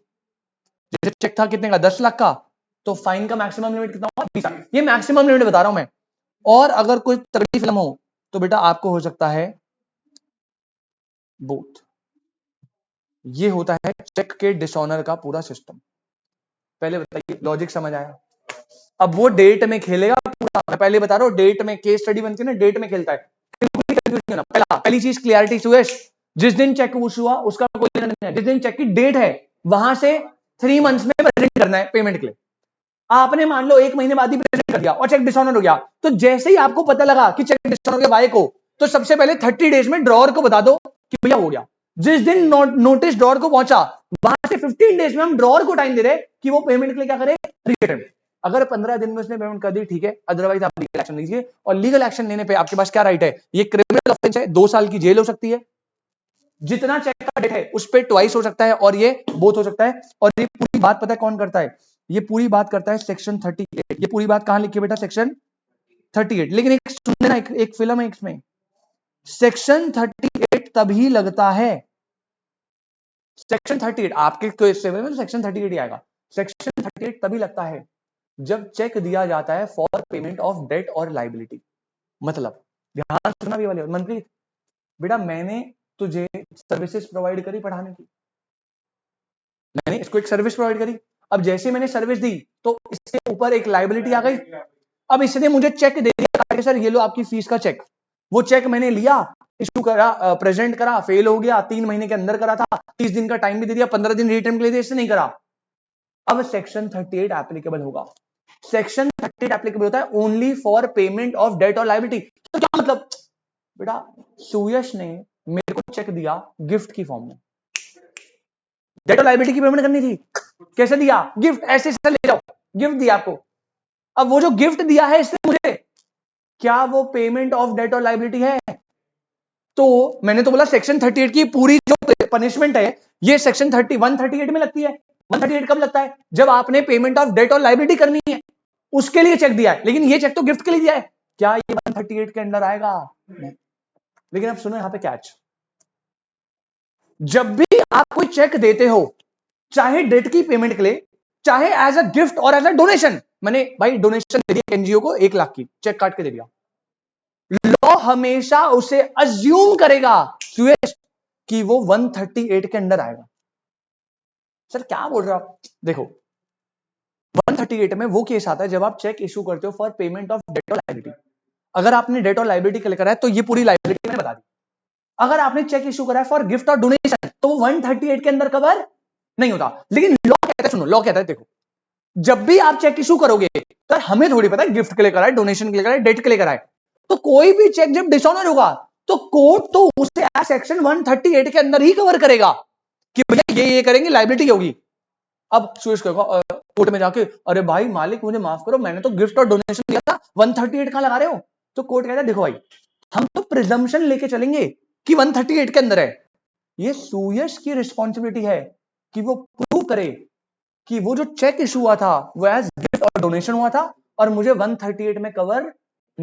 जैसे चेक था कितने का? 10 लाख का, तो फाइन का मैक्सिमम लिमिट कितना होगा? 20 लाख। ये मैक्सिमम लिमिट बता रहा हूं मैं। और अगर कोई तगड़ी फिल्म हो तो बेटा आपको हो सकता है बोथ। ये होता है चेक के डिसऑनर का पूरा सिस्टम। पहले बताइए, लॉजिक समझ आया? अब वो डेट में खेलेगा पूरा, मैं पहले बता रहा हूं, डेट में केस स्टडी बनती है ना, डेट में खेलता है। पहली चीज क्लियरिटी सुयश, जिस दिन चेक इशू हुआ उसका कोई लेना नहीं है, जिस दिन चेक की डेट है वहां से 3 मंथ्स में प्रेजेंट करना है पेमेंट के लिए। आपने मान लो 1 महीने बाद ही प्रेजेंट कर दिया और चेक डिसऑनर हो गया, तो जैसे ही आपको पता लगा कि चेक डिसऑनर हो गया वाई को, तो सबसे पहले 30 डेज में ड्रॉअर को बता दो कि भैया हो गया। जिस दिन नोटिस ड्रॉअर को पहुंचा वहां से 15 डेज में हम ड्रॉअर को टाइम दे रहे कि वो पेमेंट के लिए क्या करे? रिटर्न। अगर 15 दिन में उसने पेमेंट कर दी ठीक है, अदरवाइज आप लीगल एक्शन लीजिए। और लीगल एक्शन लेने पे आपके पास क्या राइट है? ये क्रिमिनल ऑफेंस है, 2 साल की जेल हो सकती है, जितना चेक का डेट है उस पर ट्वाइस हो सकता है, और ये बोथ हो सकता है। और ये पूरी बात पता है कौन करता है? ये पूरी बात करता है सेक्शन 38। ये पूरी बात कहां लिखी है बेटा? सेक्शन 38। लेकिन एक सुनना, एक फिल्म है इसमें, सेक्शन 38 तभी लगता है, सेक्शन 38 आपके तो सेक्शन 38 ही आएगा। सेक्शन 38 तभी लगता है जब चेक दिया जाता है फॉर पेमेंट ऑफ डेट और लाइबिलिटी। मतलब ध्यान सुनना भी वाले मनप्रीत, बेटा मैंने तुझे सर्विसेज प्रोवाइड करी पढ़ाने की, मैंने इसको एक सर्विस प्रोवाइड करी, अब जैसे मैंने सर्विस दी तो इसके ऊपर एक लायबिलिटी आ गई। अब इसने मुझे चेक दे दिया, सर ये लो आपकी फीस का चेक। वो चेक मैंने लिया, इशू करा, प्रेजेंट करा, फेल हो गया, 3 महीने के अंदर करा था, 30 दिन का टाइम भी दे दिया, 15 दिन रिटर्न के लिए इससे नहीं करा। अब सेक्शन 38 एप्लीकेबल होगा। सेक्शन 38 एप्लीकेबल होता है only for payment of debt और लायबिलिटी। तो क्या मतलब, बेटा सुयश ने मेरे को चेक दिया गिफ्ट की फॉर्म में, डेट और लायबिलिटी की पेमेंट करनी थी, कैसे दिया, गिफ्ट, ऐसे ले जाओ, गिफ्ट दिया आपको। अब वो जो गिफ्ट दिया है इससे मुझे, क्या वो पेमेंट ऑफ डेट और लायबिलिटी है? तो मैंने तो बोला सेक्शन 38 की पूरी जो पनिशमेंट है ये सेक्शन 138 में लगती है। 138 कब लगता है? जब आपने पेमेंट ऑफ डेट और लायबिलिटी करनी है, उसके लिए चेक दिया है। लेकिन ये चेक तो गिफ्ट के लिए दिया है, क्या ये 138 के अंदर आएगा? नहीं। लेकिन अब सुनो यहां पे कैच, जब भी आप कोई चेक देते हो, चाहे डेट की पेमेंट के लिए, चाहे एज अ गिफ्ट और एज अ डोनेशन, मैंने भाई डोनेशन दे दिया एनजीओ को 1 लाख की, चेक काट के दे दिया, लॉ हमेशा उसे अज्यूम करेगा सुयश कि वो 138 के अंदर आएगा। सर क्या बोल रहे हो आप? देखो 138 में वो केस आता है जब आप चेक इशू करते हो फॉर पेमेंट ऑफ डेट और लायबिलिटी। अगर आपने डेट और लायबिलिटी क्लियर करा है तो ये पूरी लायबिलिटी मैंने बता दी। अगर आपने चेक इशू करा है फॉर गिफ्ट और डोनेशन तो वो 138 के अंदर कवर नहीं होता। लेकिन लॉ कहता है, सुनो लॉ कहता है, देखो जब भी आप चेक इशू करोगे, तो हमें थोड़ी पता है गिफ्ट के लिए करा है, डोनेशन के लिए करा है, डेट के लिए करा है, तो कोई भी चेक जब डिसऑनर होगा तो कोर्ट तो उसे सेक्शन 138 के अंदर ही कवर करेगा कि भैया ये करेंगे, लायबिलिटी होगी। अब सुरेश कहेगा कोर्ट में जाके, अरे भाई मालिक मुझे माफ करो, मैंने तो गिफ्ट और डोनेशन दिया था, 138 कहां लगा रहे हो? तो कोर्ट कहता है देखो भाई हम तो प्रिजम्पशन लेके चलेंगे कि 138 के अंदर है, ये सुयश की रिस्पॉन्सिबिलिटी है कि वो प्रूव करे कि वो जो चेक इशू हुआ था वो एज गिफ्ट और डोनेशन हुआ था और मुझे 138 में कवर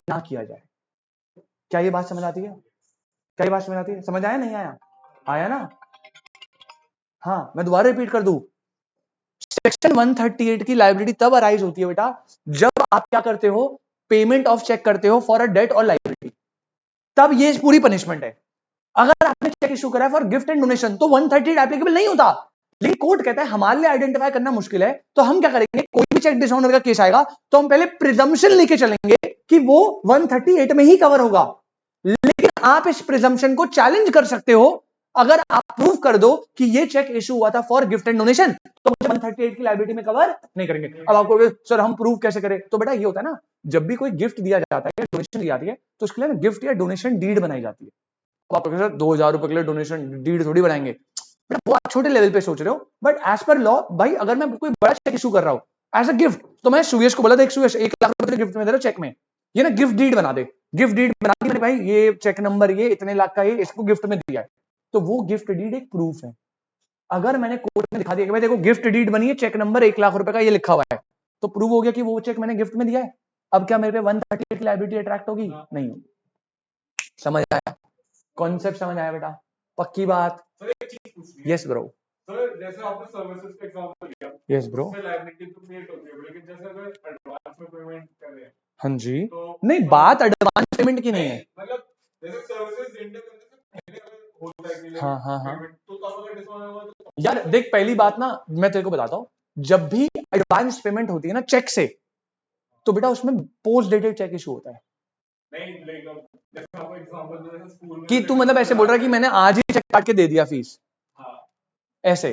ना किया जाए। क्या ये बात समझ आती है? क्या ये बात समझ आती है? समझ आया नहीं आया? आया ना? हाँ मैं दोबारा रिपीट कर दूं, सेक्शन 138 की लायबिलिटी तब अराइज होती है बेटा जब आप क्या करते हो, पेमेंट ऑफ चेक करते हो फॉर अ डेट और लायबिलिटी, तब ये पूरी पनिशमेंट है। अगर आपने चेक इशू करा है फॉर गिफ्ट एंड डोनेशन तो 138 एप्लीकेबल नहीं होता। लेकिन कोर्ट कहता है हमारे लिए आइडेंटिफाई करना मुश्किल है, तो हम क्या करेंगे, कोई भी चेक डिसऑनर का केस आएगा तो हम पहले प्रिजम्पशन लेके चलेंगे कि वो 138 में ही कवर होगा। लेकिन आप इस प्रिजम्पशन को चैलेंज कर सकते हो, अगर आप प्रूव कर दो कि ये चेक इशू हुआ था फॉर गिफ्ट एंड डोनेशन तो 138 की लायबिलिटी में कवर नहीं करेंगे। अब आपको सर हम प्रूव कैसे करें? तो बेटा ये होता है ना, जब भी कोई गिफ्ट दिया जाता है या डोनेशन दी जाती है तो उसके लिए गिफ्ट या डोनेशन डीड बनाई जाती है। आप 2000 के लिए डोनेशन डीड थोड़ी बनाएंगे, बेटा वो आप छोटे लेवल पे सोच रहे हो, बट एज पर लॉ भाई अगर मैं कोई बड़ा चेक इशू कर रहा हूं एज अ गिफ्ट, तो मैं सुयश को बोला था, सुयश 1 लाख रुपए गिफ्ट में दे रहा चेक में, ये ना गिफ्ट डीड बना दे। गिफ्ट डीड बना दी मैंने, भाई ये चेक नंबर ये इतने लाख का ये इसको गिफ्ट में दिया है, तो वो गिफ्ट डीड एक प्रूफ है। अगर मैंने कोर्ट में दिखा दिया कि भाई देखो गिफ्ट डीड बनी है, चेक नंबर 1 लाख रुपए का ये लिखा हुआ है, तो प्रूव हो गया कि वो चेक मैंने गिफ्ट में दिया है। अब क्या मेरे पे 138 की लायबिलिटी अट्रैक्ट होगी? नहीं। समझ आया? कॉन्सेप्ट समझ आया बेटा? पक्की बात? Yes bro. सर जैसे आपने सर्विसेज का एग्जांपल लिया, यस ब्रो। उसमें लायबिलिटी तो क्रिएट होती है, लेकिन जैसे अगर एडवांस में पेमेंट कर रहे हैं, हाँ जी, तो नहीं बात एडवांस पेमेंट की नहीं है, मतलब जैसे सर्विसेज रेंडर करने से पहले अगर होता है कि हाँ हाँ हाँ पेमेंट, तो तब अगर डिस्काउंट होगा तो यार देख, पहली बात ना मैं तेरे को बताता हूँ, जब भी एडवांस पेमेंट होती है ना चेक से, तो बेटा उसमें पोस्ट डेटेड चेक इशू होता है। नहीं लेगा। जैसे आपको एग्जांपल जैसे स्कूल में कि तू मतलब ऐसे बोल रहा है कि मैंने आज ही चेक काट के दे दिया फीस, हाँ ऐसे?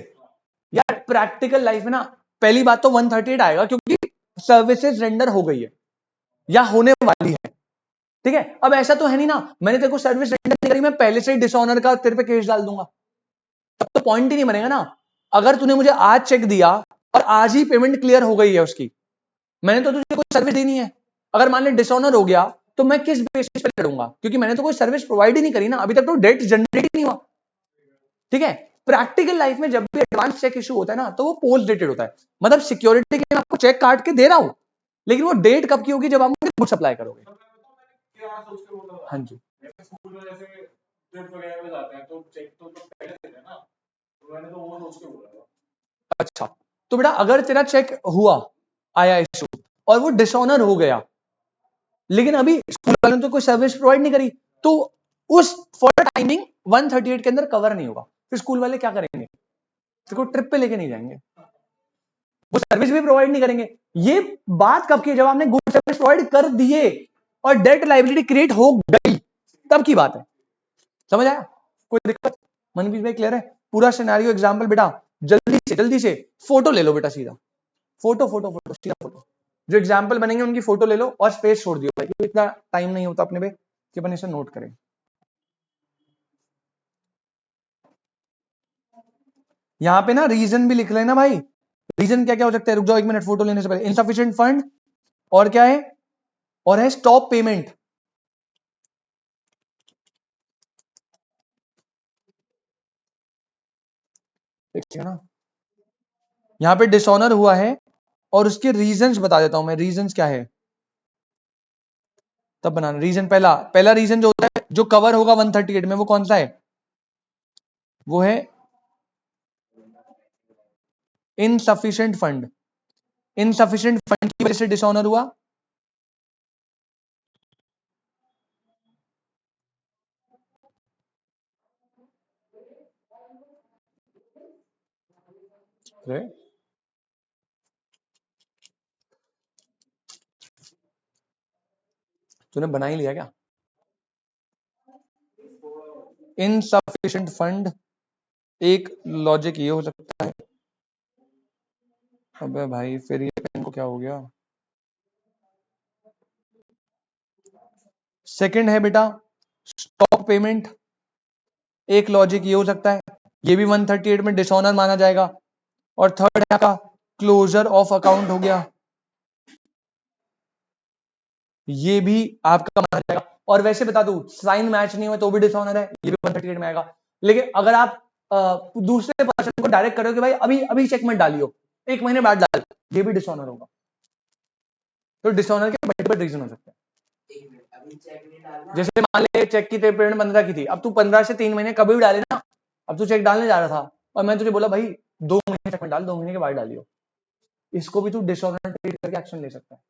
यार प्रैक्टिकल लाइफ में ना पहली बात तो 138 आएगा क्योंकि सर्विसेज रेंडर हो गई है या होने वाली है, ठीक है? अब ऐसा तो है नहीं ना मैंने तेरे को सर्विस रेंडर नहीं करी, मैं पहले से ही डिसऑनर का तेरे पे केस डाल दूंगा, तब तो पॉइंट ही नहीं बनेगा ना। अगर तूने मुझे आज चेक दिया और आज ही पेमेंट क्लियर हो गई है उसकी, मैंने तो तुझे कोई सर्विस दी नहीं है, अगर मान ले डिसऑनर हो गया तो मैं किस बेसिस पे लड़ूंगा? क्योंकि मैंने तो कोई सर्विस प्रोवाइड ही नहीं करी ना, अभी तक तो डेट जनरेट ही नहीं हुआ, ठीक है? प्रैक्टिकल लाइफ में जब भी एडवांस चेक इशू होता है ना तो वो पोस्ट डेटेड होता है, मतलब सिक्योरिटी के लिए मैं आपको चेक काट के दे रहा हूं, लेकिन वो डेट कब की होगी? जब आप मुझे गुड्स सप्लाई करोगे। क्या सोच के बोला, हाँ जी, जैसे स्कूल में जैसे ट्रिप वगैरह में जाते हैं तो चेक तो पहले देते हैं ना, तो मैंने तो वो सोच के बोला था। अच्छा तो बेटा अगर तेरा चेक हुआ आया इशू और वो डिसऑनर हो गया, लेकिन अभी स्कूल वालों ने तो कोई सर्विस प्रोवाइड नहीं करी, तो उस फॉर टाइमिंग 138 के अंदर कवर नहीं होगा, फिर स्कूल वाले क्या करेंगे? तेरे को ट्रिप पे लेके नहीं जाएंगे, वो सर्विस भी प्रोवाइड नहीं करेंगे। ये बात कब की, जब आपने गुड सर्विस प्रोवाइड कर दिए और डेट लाइबिलिटी क्रिएट हो गई, तब की बात है। समझ आया? कोई दिक्कत? मनप्रीत भाई क्लियर है? पूरा सिनेरियो एग्जांपल बेटा जल्दी से फोटो ले लो बेटा, सीधा फोटो फोटो फोटो सीधा फोटो। जो एग्जांपल बनेंगे उनकी फोटो ले लो और स्पेस छोड़ दियो भाई, क्योंकि इतना टाइम नहीं होता अपने पे कि अपन इसे नोट करें। यहां पे ना रीजन भी लिख लेना भाई। रीजन क्या क्या हो सकता है, रुक जाओ 1 मिनट, फोटो लेने से पहले। इनसफिशिएंट फंड, और क्या है, और है स्टॉप पेमेंट। ठीक है ना? यहां पे डिसऑनर हुआ है और उसके रीजंस बता देता हूं मैं, रीजंस क्या है तब बनाना। रीजन पहला रीजन जो होता है, जो कवर होगा 138 में, वो कौन सा है? वो है इनसफिशिएंट फंड। इनसफिशिएंट फंड की वजह से डिसऑनर हुआ। तूने बना ही लिया क्या? इनसफिशिएंट फंड, एक लॉजिक ये हो सकता है। अबे भाई फिर ये पेन को क्या हो गया? सेकंड है बेटा स्टॉप पेमेंट, एक लॉजिक ये हो सकता है, ये भी 138 में डिसऑनर माना जाएगा। और थर्ड है आपका क्लोजर ऑफ अकाउंट हो गया, ये भी आपका माना जाएगा। और वैसे बता दूं, साइन मैच नहीं हुआ तो भी डिसऑनर है, ये भी 138 में आएगा। लेकिन अगर आप दूसरे पर्सन को डायरेक्ट करो कि भाई अभी अभी चेक मत डालियो, 1 महीने बाद डाल, ये भी डिसऑनर होगा। तो डिसऑनर के मल्टीपल रीजन हो सकते हैं। जैसे मान ले चेक की तेरी पेमेंट 15 की थी, अब तू 15 से 3 महीने कभी भी डाले ना, अब तू चेक डालने जा रहा था और मैं तुझे बोला भाई 2 महीने चेक में डाल, 2 महीने के बाद डालियो, इसको भी तू डिसऑनर ट्रीट करके एक्शन ले सकता है।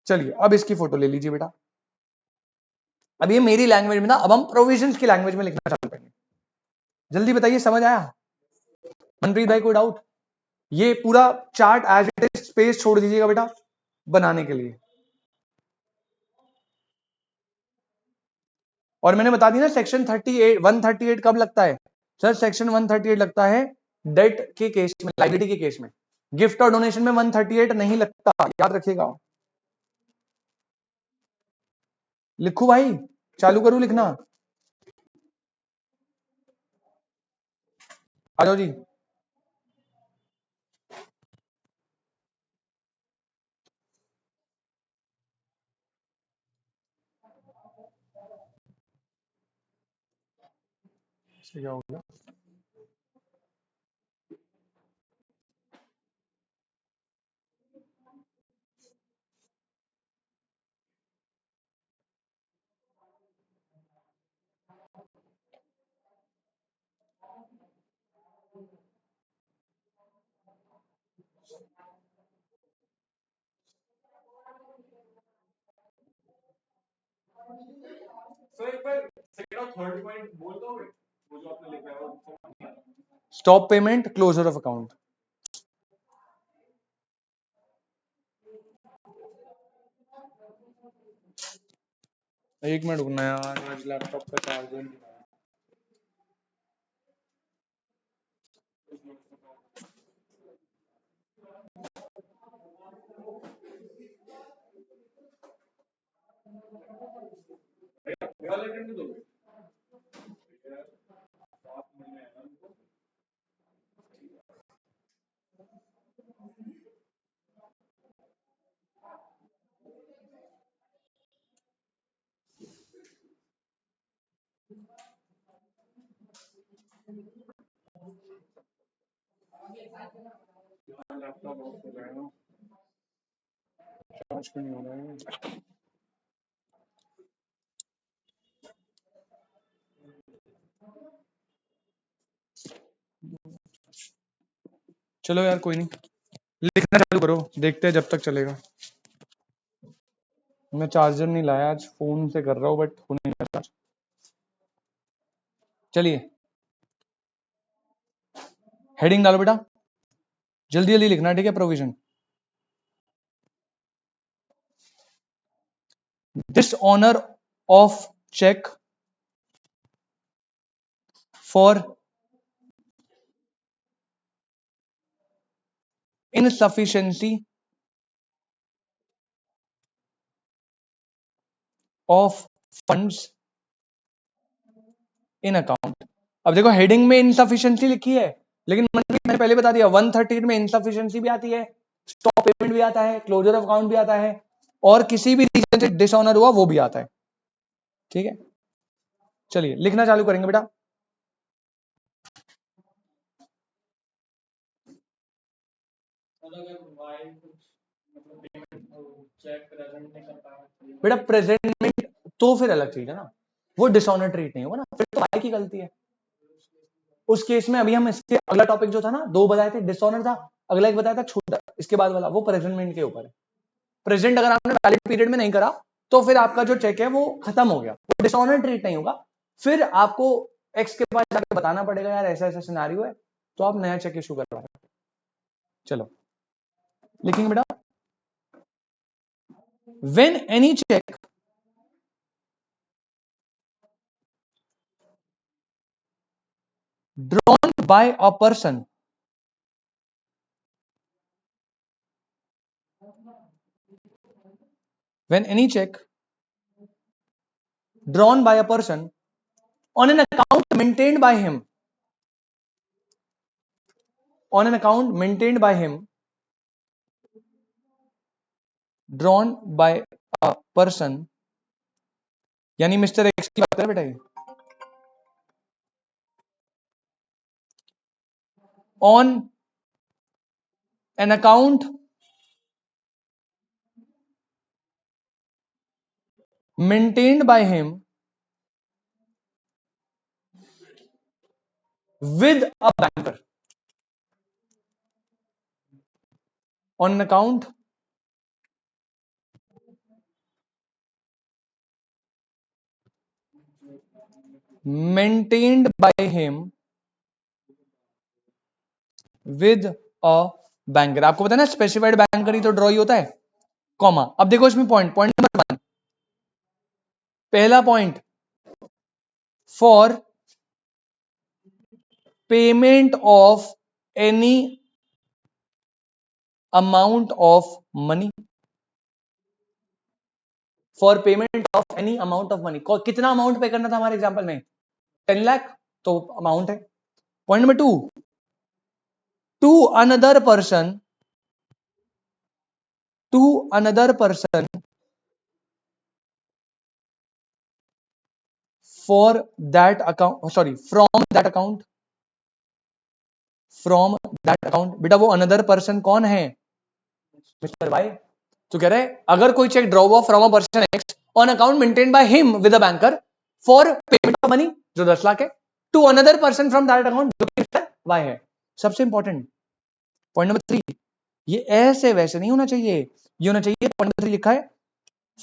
चलिए अब इसकी फोटो ले लीजिए बेटा। अब ये मेरी लैंग्वेज में था, अब हम प्रोविजंस की लैंग्वेज में लिखना चालू करेंगे। जल्दी बताइए, समझ आया? मनप्रीत भाई कोई डाउट? ये पूरा chart as it is space छोड़ दीजिएगा बेटा बनाने के लिए। और मैंने बता दी ना सेक्शन 38 138 कब लगता है सर? सेक्शन 138 लगता है डेट के केस में, लाइबिलिटी के केस में। गिफ्ट और डोनेशन में 138 नहीं लगता, याद रखिएगा। लिखू भाई, चालू करूं लिखना? आ जाओ जी। क्या हो गया? सर एक बार सेकंड और थर्ड पॉइंट बोल दोगे, वो जो आपने लिखा है वो? Stop payment, closure of account. एक मिनट रुकना यार, आज लैपटॉप का चार्जर नहीं आया। मेरा लेटर नहीं दोगे? 7 महीने है ना उनको। लैपटॉप ऑफ हो गया ना, चार्ज क्यों नहीं हो रहा है? चलो यार कोई नहीं, लिखना चालू करो, देखते हैं जब तक चलेगा। मैं चार्जर नहीं लाया आज, फोन से कर रहा हूँ बट हो नहीं रहा चार्ज। चलिए हेडिंग डालो बेटा, जल्दी जल्दी लिखना, ठीक है। Provision, dishonour of cheque for insufficiency of funds in account। अब देखो हेडिंग में इनसफिशिएंसी लिखी है, लेकिन मैंने पहले बता दिया 130 में इनसफिशिएंसी भी आती है, स्टॉप पेमेंट भी आता है, क्लोजर ऑफ अकाउंट भी आता है, और किसी भी रीजन से डिसऑनर हुआ वो भी आता है, ठीक है। चलिए लिखना चालू करेंगे बेटा। बेटा प्रेजेंटमेंट तो फिर अलग चीज है ना, वो डिसऑनर ट्रीट नहीं होगा ना, फिर तो भाई की गलती है उस केस में। अभी हम इसके अगला टॉपिक जो था ना, दो बताए थे, डिसऑनर था, अगला एक बताया था छोटा, इसके बाद वाला वो प्रेजेंटमेंट के ऊपर है। प्रेजेंट अगर आपने वैलिड पीरियड में नहीं करा तो फिर आपका जो चेक है वो खत्म हो गया, वो डिसऑनर ट्रीट नहीं होगा, फिर आपको एक्स के पास जाकर बताना पड़ेगा यार ऐसा ऐसा सिनेरियो है, तो आप नया चेक इशू करवाएं। चलो लिखेंगे बेटा, when any cheque drawn by a person when any check drawn by a person on an account maintained by him on an account maintained by him drawn by a person, यानी mister x की बात करें बेटा, ये on an account maintained by him with a banker, on an account maintained by him with a banker। आपको पता है ना स्पेसिफाइड बैंकर ही तो ड्रॉ ही होता है, कॉमा। अब देखो इसमें पॉइंट, पॉइंट नंबर 1, पहला point, for payment of any amount of money, for payment of any amount of money, कितना अमाउंट पे करना था हमारे एग्जांपल में, 10 लाख, तो अमाउंट है। Point number 2, to another person, to another person for that account, sorry from that account, from that account. बेटा वो अनदर पर्सन कौन है, मिस्टर वाई। तो कह रहे अगर कोई चेक ड्रॉ हुआ from a person X on account maintain by him with a banker for payment of money, जो 10 लाख है, to another person from that account, जो कि मिस्टर वाई है। सबसे इंपॉर्टेंट पॉइंट नंबर 3, ये ऐसे वैसे नहीं होना चाहिए, ये होना चाहिए, पॉइंट नंबर 3 लिखा है,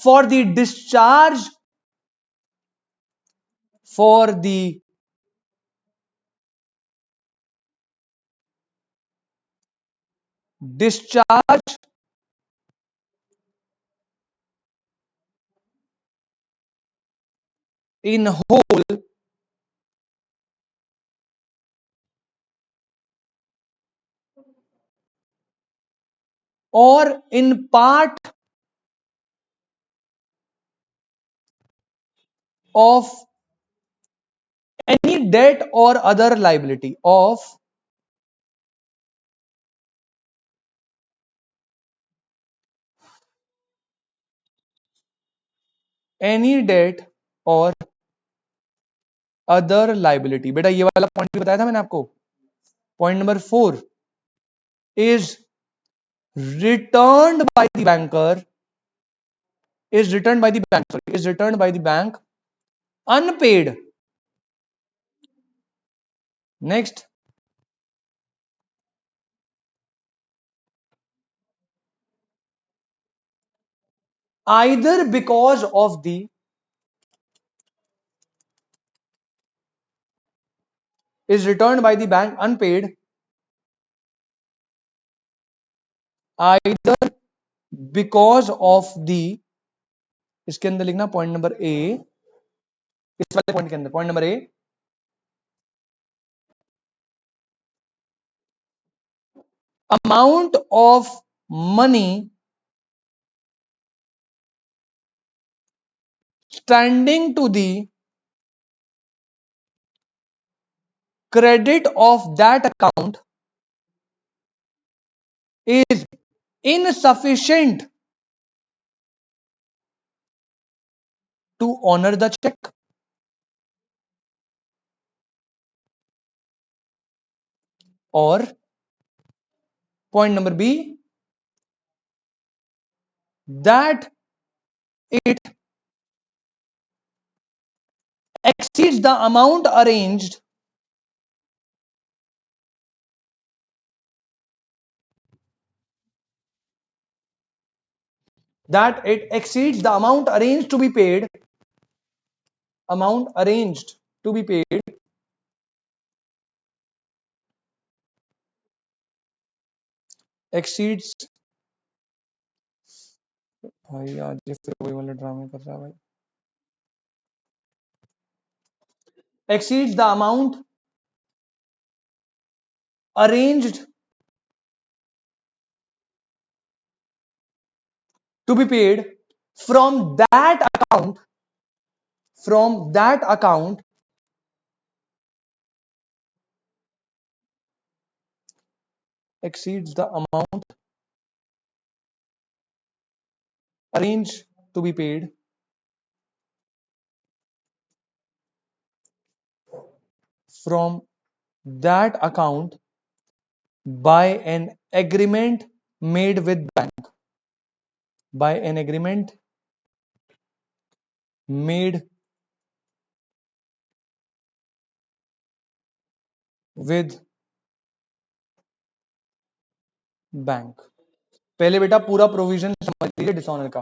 for the discharge, for the discharge in whole or in part of any debt or other liability, of any debt or other liability। बेटा ये वाला पॉइंट भी बताया था मैंने आपको। Point number 4 is returned by the banker, is returned by the bank, sorry, is returned by the bank unpaid। Next, either because of the, is returned by the bank unpaid either because of the, इसके अंदर लिखना point number A, इस वाले point के अंदर point number A, amount of money standing to the credit of that account is insufficient to honor the check. और point number B, that it exceeds the amount arranged to be paid, exceeds, भाई आज ये फिर वही वाला ड्रामे कर रहा है भाई, exceeds the amount arranged to be paid from that account exceeds the amount arranged to be paid from that account by an agreement made with bank, by an agreement made with bank. पहले बेटा पूरा provision समझ लीजिए dishonour का,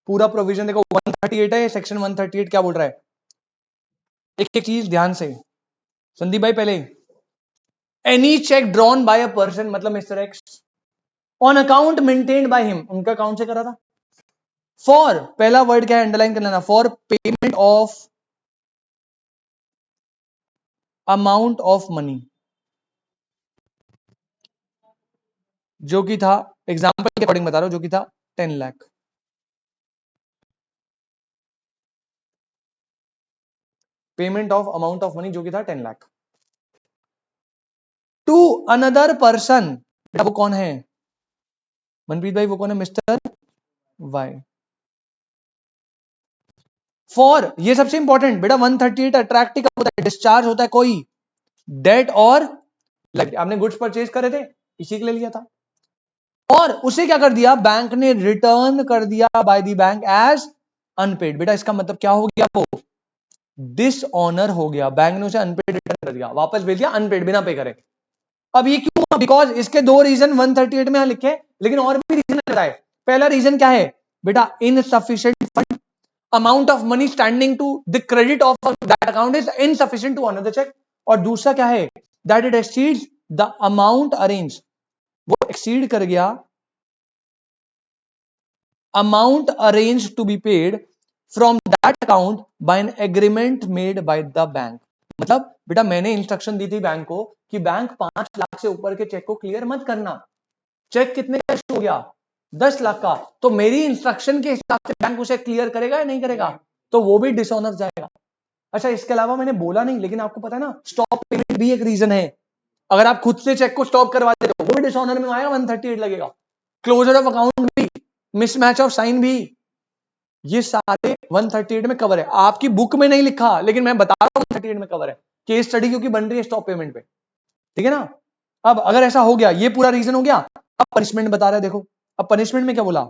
पूरा provision देखो 138 है, section 138 क्या बोल रहा है, एक एक चीज ध्यान से संदीप भाई, पहले any cheque drawn by a person, मतलब mister X, on account maintained by him, उनका अकाउंट से करा था, फॉर, पहला वर्ड क्या है अंडरलाइन कर लेना, for payment of amount of money, जो कि था, एग्जांपल के अकॉर्डिंग बता रहा हूं, जो कि था 10 lakh, payment of amount of money जो कि था 10 लाख, टू अनदर पर्सन, वो कौन है मनप्रीत भाई, वो कौन है, मिस्टर वाई, फॉर, ये सबसे इंपॉर्टेंट बेटा 138 अट्रैक्टिव होता है, डिस्चार्ज होता है कोई डेट और लाइक, आपने गुड्स परचेज करे थे इसी के लिए लिया था, और उसे क्या कर दिया बैंक ने, रिटर्न कर दिया by the bank as unpaid, बेटा इसका मतलब क्या हो गया, वो डिसऑनर हो गया, बैंक ने उसे अनपेड रिटर्न कर दिया, वापस भेज दिया अनपेड बिना पे करे। अब ये क्यों, बिकॉज इसके दो रीजन 138 में यहां लिखे, लेकिन और भी रीजन है। पहला रीजन क्या है बेटा, insufficient fund, amount of money standing to the credit of that account is insufficient to honour the cheque, और दूसरा क्या है, that it exceeds the amount arrange, वो एक्सीड कर गया amount arrange to be paid from that account by an agreement made by the bank. मतलब बेटा मैंने इंस्ट्रक्शन दी थी बैंक को कि बैंक 5 लाख से ऊपर के चेक को क्लियर मत करना, चेक कितने का इशू हो गया 10 लाख का, तो मेरी इंस्ट्रक्शन के हिसाब से बैंक उसे क्लियर करेगा या नहीं करेगा, तो वो भी डिसऑनर जाएगा। अच्छा इसके अलावा मैंने बोला नहीं, लेकिन आपको पता है ना स्टॉप पेमेंट भी एक रीजन है, अगर आप खुद से चेक को स्टॉप करवा देते हो वो भी डिसऑनर में आएगा, 138 लगेगा, क्लोजर ऑफ अकाउंट भी, मिसमैच ऑफ साइन भी, ये सारे 138 में कवर है, आपकी बुक में नहीं लिखा लेकिन मैं बता रहा हूं 138 में कवर है, केस स्टडी क्योंकि बन रही है स्टॉप पेमेंट पे, ठीक है ना। अब अगर ऐसा हो गया, ये पूरा रीजन हो गया, अब पनिशमेंट बता रहा है, देखो अब पनिशमेंट में क्या बोला,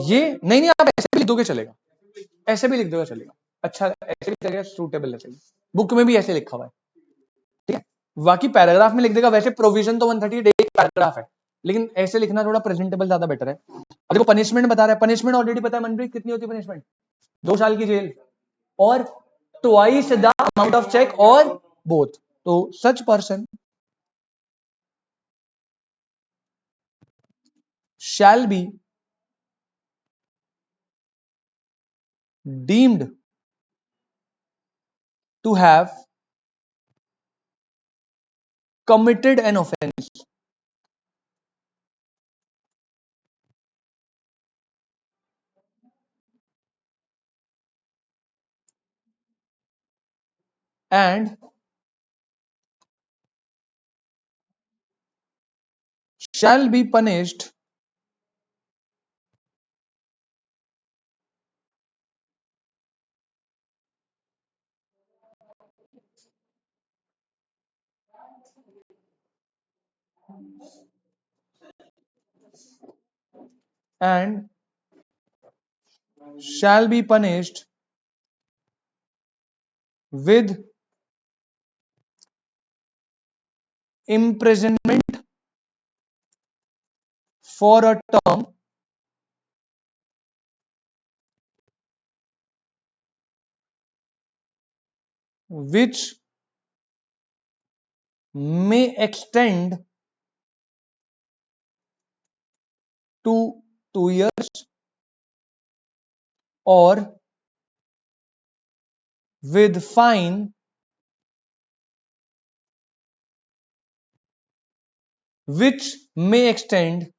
ये नहीं आप ऐसे भी लिख दोगे चलेगा, ऐसे भी लिख दोगे चलेगा, अच्छा ऐसे भी चलेगा, सूटेबल है, बुक में भी ऐसे लिखा हुआ है, ठीक है, बाकी पैराग्राफ में लिख देगा, वैसे प्रोविजन तो 138 एक पैराग्राफ है, लेकिन ऐसे लिखना थोड़ा प्रेजेंटेबल ज्यादा बेटर है। अब देखो पनिशमेंट बता रहा है, पनिशमेंट ऑलरेडी पता है मनप्रीत कितनी होती है पनिशमेंट, 2 साल की जेल और twice the amount of check or both. तो such person shall be deemed to have committed an offense and shall be punished and shall be punished with imprisonment for a term which may extend to 2 years or with fine which may extend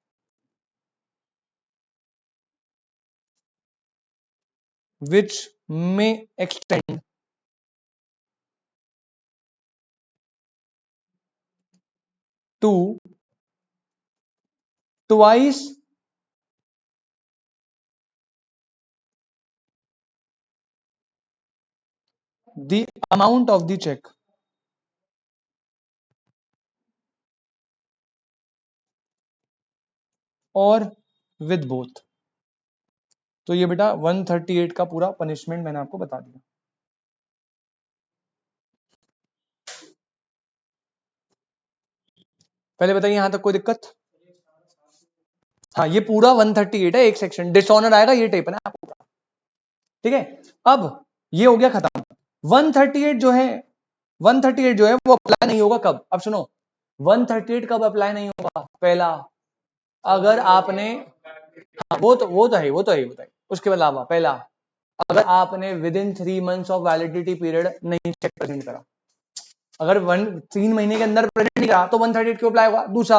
to twice the amount of the check और with both. तो ये बेटा 138 का पूरा punishment मैंने आपको बता दिया. पहले बताइए यहां तक कोई दिक्कत? हाँ, ये पूरा 138 है, एक सेक्शन डिसऑनर आएगा, ये टेप है ना आपको. ठीक है, अब ये हो गया खत्म. 138 जो है 138 जो है वो अप्लाई नहीं होगा कब? अब सुनो, 138 कब अप्लाई नहीं होगा? पहला, अगर आपने, हाँ, वो तो है. उसके अलावा पहला, अगर आपने with in 3 months of validity period नहीं चेक प्रेजेंट करा. अगर 3 महीने के अंदर प्रेजेंट नहीं करा तो 138 क्यों अप्लाई होगा? दूसरा,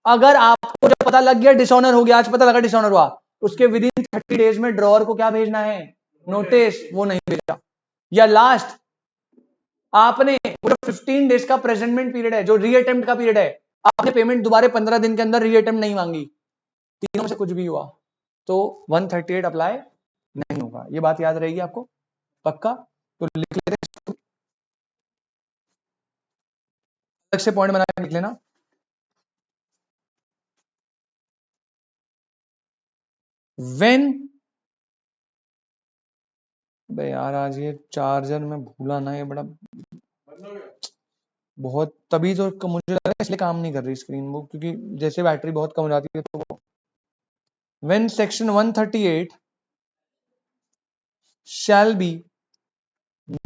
अगर आपको जब पता लग गया डिसऑनर हो गया, आज पता लगा डिसऑनर हुआ, उसके विद इन 30 डेज में ड्रॉअर को क्या भेजना है? नोटिस. वो नहीं भेजा. या लास्ट, आपने पूरा 15 डेज का प्रेजेंटमेंट पीरियड है, जो रीअटेम्प्ट का पीरियड है, आपने पेमेंट दोबारा 15 दिन के अंदर रीअटेम्प्ट नहीं मांगी, तीनों से कुछ भी हुआ तो 138 अप्लाई नहीं होगा. ये बात याद रहेगी आपको पक्का? तो लिख लेते हैं, अलग से पॉइंट बना के लिख लेना. व्हेन, बे यार आज ये चार्जर में भूला ना, ये बड़ा बहुत, तभी तो मुझे लगा इसलिए काम नहीं कर रही स्क्रीन वो, क्योंकि जैसे बैटरी बहुत कम हो जाती है तो वो. When section 138 shall be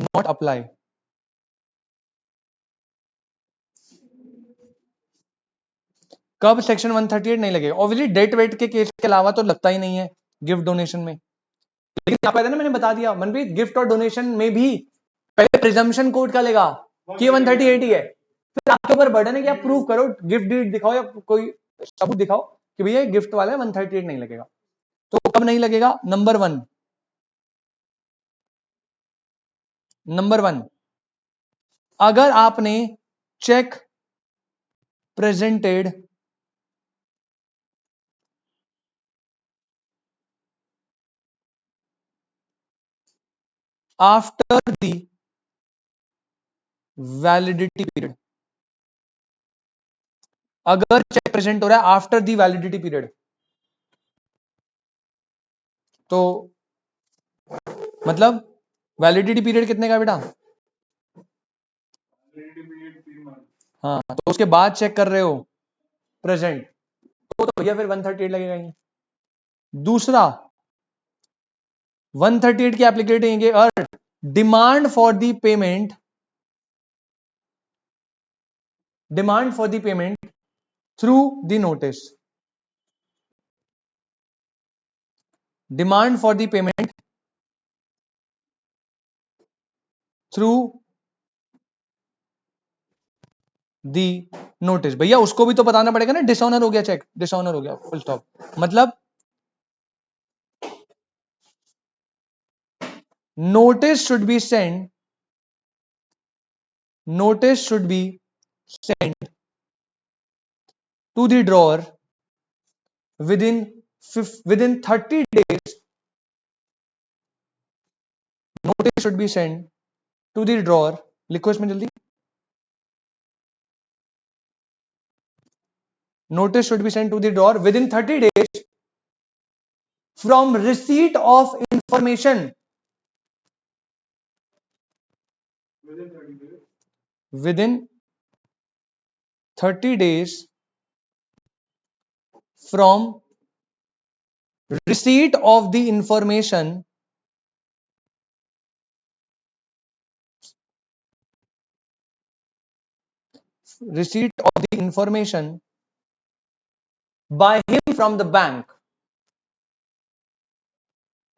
not apply, कब सेक्शन 138 नहीं लगेगा? ऑब्वियसली डेट वेट के केस के अलावा तो लगता ही नहीं है गिफ्ट डोनेशन में. लेकिन यहाँ पे ना मैंने बता दिया मनप्रीत, गिफ्ट और डोनेशन में भी पहले प्रिजम्पशन कोड का लेगा कि 138 ही है, फिर आपके ऊपर बर्डन है कि आप प्रूव करो, गिफ्ट डीड दिखाओ या कोई सबूत दिखाओ कि भैया गिफ्ट वाला है, 138 नहीं लगेगा. तो कब नहीं लगेगा? नंबर वन, अगर आपने cheque presented after the validity period, अगर चेक प्रेजेंट हो रहा है आफ्टर द वैलिडिटी पीरियड, तो मतलब वैलिडिटी पीरियड कितने का बेटा? हाँ, तो उसके बाद चेक कर रहे हो प्रेजेंट, तो भैया फिर 138 लगेगा ही. दूसरा, 138 की applicability earn demand for the payment through the notice, demand for the payment through the notice. भैया उसको भी तो बताना पड़ेगा ना, डिसऑनर हो गया चेक, डिसऑनर हो गया, फुल स्टॉप। मतलब notice should be send to the drawer within 30 days. Notice should be sent to the drawer, लिखो इसमें जल्दी, notice should be sent to the drawer within 30 days from receipt of information, within 30 days. within 30 days from receipt of the information by him from the bank,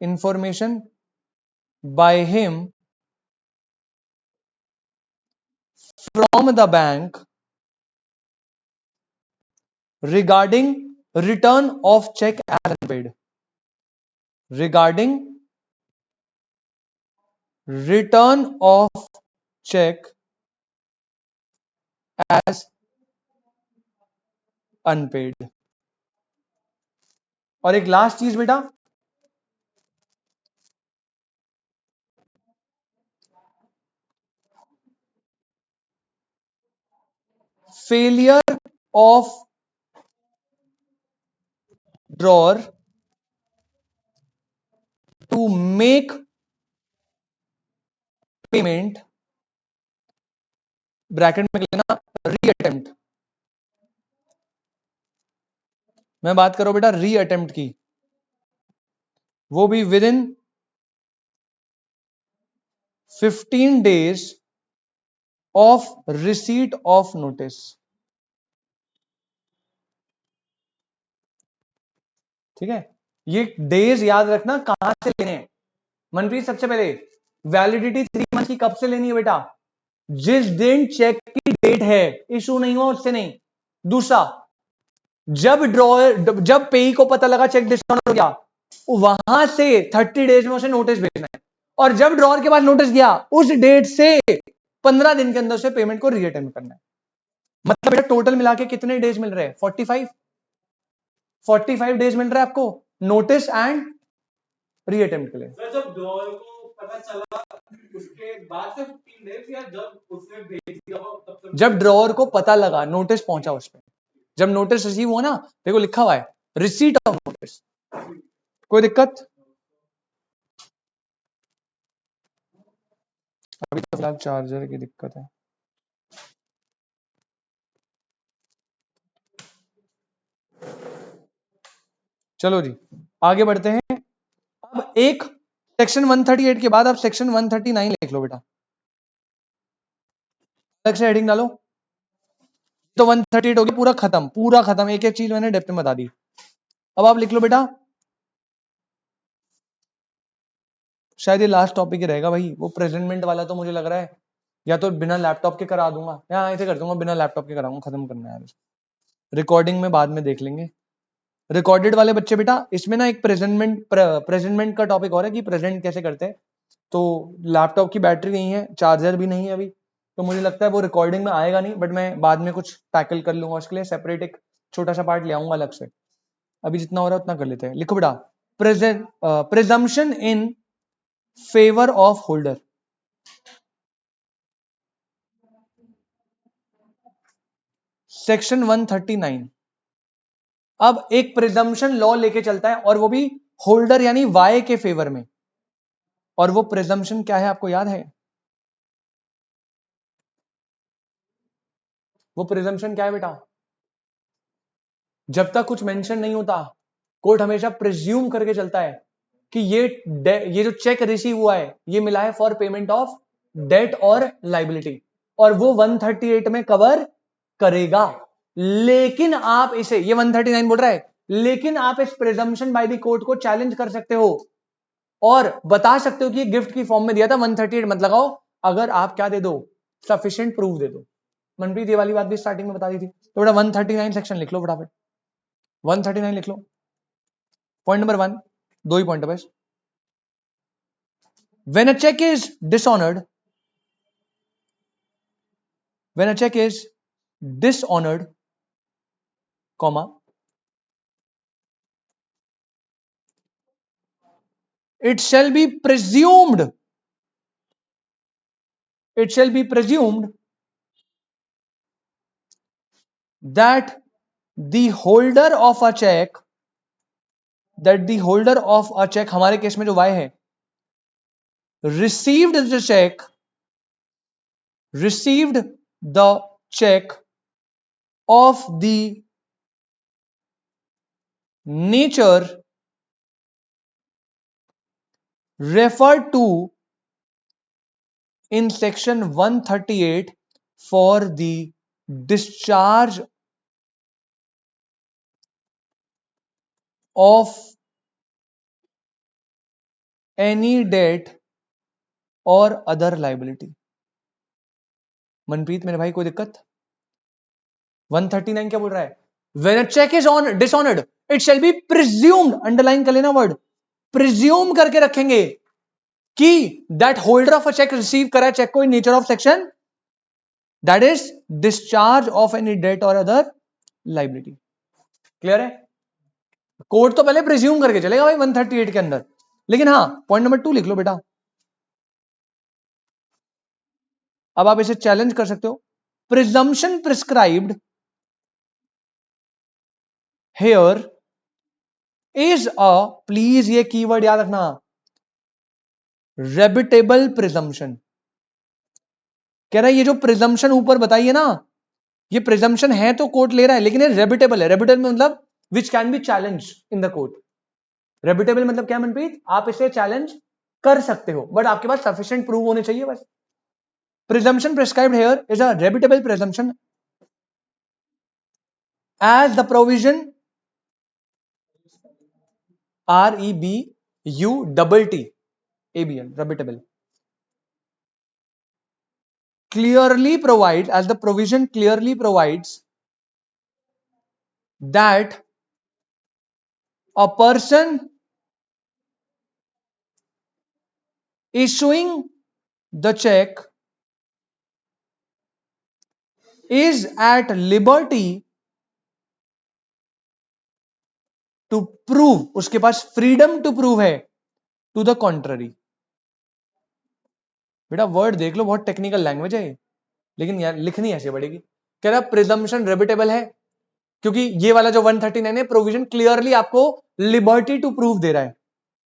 information by him from the bank regarding return of check as unpaid, regarding return of check as unpaid. और एक last चीज बेटा, failure of drawer to make payment, bracket में लेना, reattempt. मैं बात करो बेटा रीअटेम्प्ट की, वो भी with in 15 days of receipt of notice. ठीक है, ये डेज याद रखना कहां से लेने हैं। मनप्रीत सबसे पहले वैलिडिटी 3 मंथ की कब से लेनी है बेटा, जिस दिन चेक की डेट है, इशू नहीं हुआ उससे नहीं। दूसरा, जब पेई को पता लगा चेक डिसऑनर हो गया, वहां से 30 डेज में उसे नोटिस भेजना है, और जब ड्रॉअर के पास नोटिस गया उस डेट से 15 दिन के अंदर से पेमेंट को रीअटेम्प्ट करना है। मतलब बेटा टोटल मिला के कितने डेज मिल रहे हैं, 45 डेज मिल रहा है आपको नोटिस एंड रीअटेम्प्ट के लिए। सर जब ड्रॉअर को पता चला उसके बाद से 15 डेज, या जब उसने भेज दिया हो तब तक? जब ड्रॉअर को पता लगा, नोटिस पहुंचा उस पर, जब नोटिस रिसीव हुआ ना, देखो लिखा हुआ है रिसीट ऑफ नोटिस। कोई दिक्कत? अभी तो फिलहाल चार्जर की दिक्कत है। चलो जी आगे बढ़ते हैं। अब एक सेक्शन 138 के बाद अब सेक्शन 139 लिख लो बेटा, अलग से हेडिंग डालो। तो 138 हो गया, पूरा खत्म, एक एक चीज मैंने डेप्थ में बता दी। अब आप लिख लो बेटा, शायद ये लास्ट टॉपिक ही रहेगा भाई, वो प्रेजेंटमेंट वाला तो मुझे लग रहा है या तो बिना लैपटॉप के करा दूंगा, या ऐसे कर दूंगा बिना लैपटॉप के कराऊंगा, खत्म करना है। रिकॉर्डिंग में बाद में देख लेंगे। रिकॉर्डेड वाले बच्चे बेटा, इसमें ना एक प्रेजेंटमेंट का टॉपिक और है कि प्रेजेंट कैसे करते हैं। तो लैपटॉप की बैटरी नहीं है, चार्जर भी नहीं है अभी, तो मुझे लगता है वो रिकॉर्डिंग में आएगा नहीं, बट मैं बाद में कुछ टैकल कर लूंगा, उसके लिए सेपरेट एक छोटा सा पार्ट ले आऊंगा अलग से। अभी जितना हो रहा है उतना कर लेते हैं। लिखो बेटा, presumption in favour of holder, section 139। अब एक प्रिजम्पशन लॉ लेके चलता है, और वो भी होल्डर यानी वाई के फेवर में। और वो प्रिजम्पशन क्या है आपको याद है? वो प्रिजम्पशन क्या है बेटा? जब तक कुछ मेंशन नहीं होता, कोर्ट हमेशा प्रिज्यूम करके चलता है कि ये जो चेक रिसीव हुआ है ये मिला है फॉर पेमेंट ऑफ डेट और लाइबिलिटी, और वो 138 में कवर करेगा। लेकिन आप इसे, ये 139 बोल रहा है, लेकिन आप इस प्रिजम्पशन बाय द कोर्ट को चैलेंज कर सकते हो और बता सकते हो कि ये गिफ्ट की फॉर्म में दिया था, 138 मत लगाओ, अगर आप क्या दे दो, सफिशिएंट प्रूफ दे दो। मनप्रीत ये वाली बात भी स्टार्टिंग में बता दी थी, तो बेटा 139 सेक्शन लिख लो फटाफट, 139 लिख लो। पॉइंट नंबर 1, दो ही पॉइंट है बस। When a check is dishonored, when a check is dishonored, comma, it shall be presumed, it shall be presumed that the holder of a check, that the holder of a check, हमारे case में जो Y है, received the check, received the check of the nature referred to in section 138 for the discharge of any debt और other liability. Manpreet मेरे भाई कोई दिक्कत? 139 क्या बोल रहा है? When a check is on dishonored, it shall be presumed, underline कर लेना वर्ड, प्रिज्यूम करके रखेंगे कि that holder of a cheque receive करा है चेक को in nature of section that is discharge of any debt और अदर लाइबिलिटी। क्लियर है? कोर्ट तो पहले प्रिज्यूम करके चलेगा भाई 138 के अंदर, लेकिन हाँ पॉइंट नंबर 2 लिख लो बेटा। अब आप इसे चैलेंज कर सकते हो। Presumption prescribed here is a, please ये कीवर्ड याद रखना, रेबिटेबल प्रिजम्पशन। कह रहा है ये जो प्रिजम्पशन ऊपर बताइए ना, ये प्रिजम्पशन है तो कोर्ट ले रहा है, लेकिन ये रेबिटेबल है। रेबिटेबल मतलब which can be challenge in the court. Rebuttable मतलब क्या मनप्रीत? आप इसे चैलेंज कर सकते हो, बट आपके पास सफिशिएंट प्रूफ होने चाहिए बस। Presumption prescribed here is a rebuttable presumption as the provision REBUTTABL reputable clearly provides, as the provision clearly provides that a person issuing the check is at liberty to prove, उसके पास freedom to prove है to the contrary. बेटा word देख लो, बहुत technical language है लेकिन यार लिखनी ऐसे पड़ेगी। कह रहा प्रिजम्पशन रेबिटेबल है क्योंकि ये वाला जो 139 है प्रोविजन क्लियरली आपको लिबर्टी टू प्रूव दे रहा है।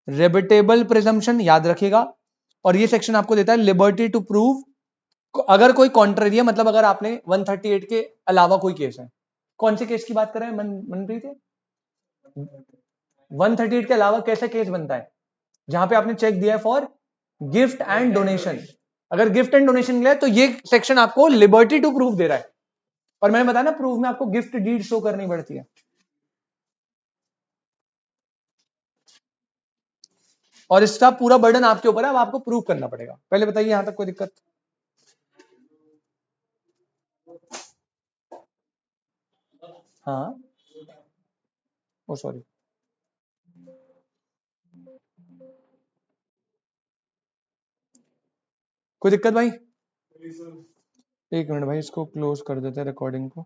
रेबिटेबल प्रिजम्पशन याद रखिएगा, और ये सेक्शन आपको देता है लिबर्टी टू प्रूव अगर कोई कॉन्ट्ररी है, मतलब अगर आपने 138 के अलावा कोई केस है। कौन से केस की बात कर रहे हैं मनप्रीत? 138 के अलावा कैसा केस बनता है? जहां पे आपने चेक दिया है फॉर गिफ्ट एंड डोनेशन। अगर गिफ्ट एंड डोनेशन मिला है तो ये सेक्शन आपको लिबर्टी टू प्रूफ दे रहा है, और मैंने बताया ना प्रूफ में आपको गिफ्ट डीड शो करनी पड़ती है, और इसका पूरा बर्डन आपके ऊपर है, अब आपको प्रूफ करना पड़ेगा। पहले बताइए यहां तक कोई दिक्कत? हाँ, ओ सॉरी, कोई दिक्कत भाई? एक मिनट भाई, इसको क्लोज कर देते हैं रिकॉर्डिंग को।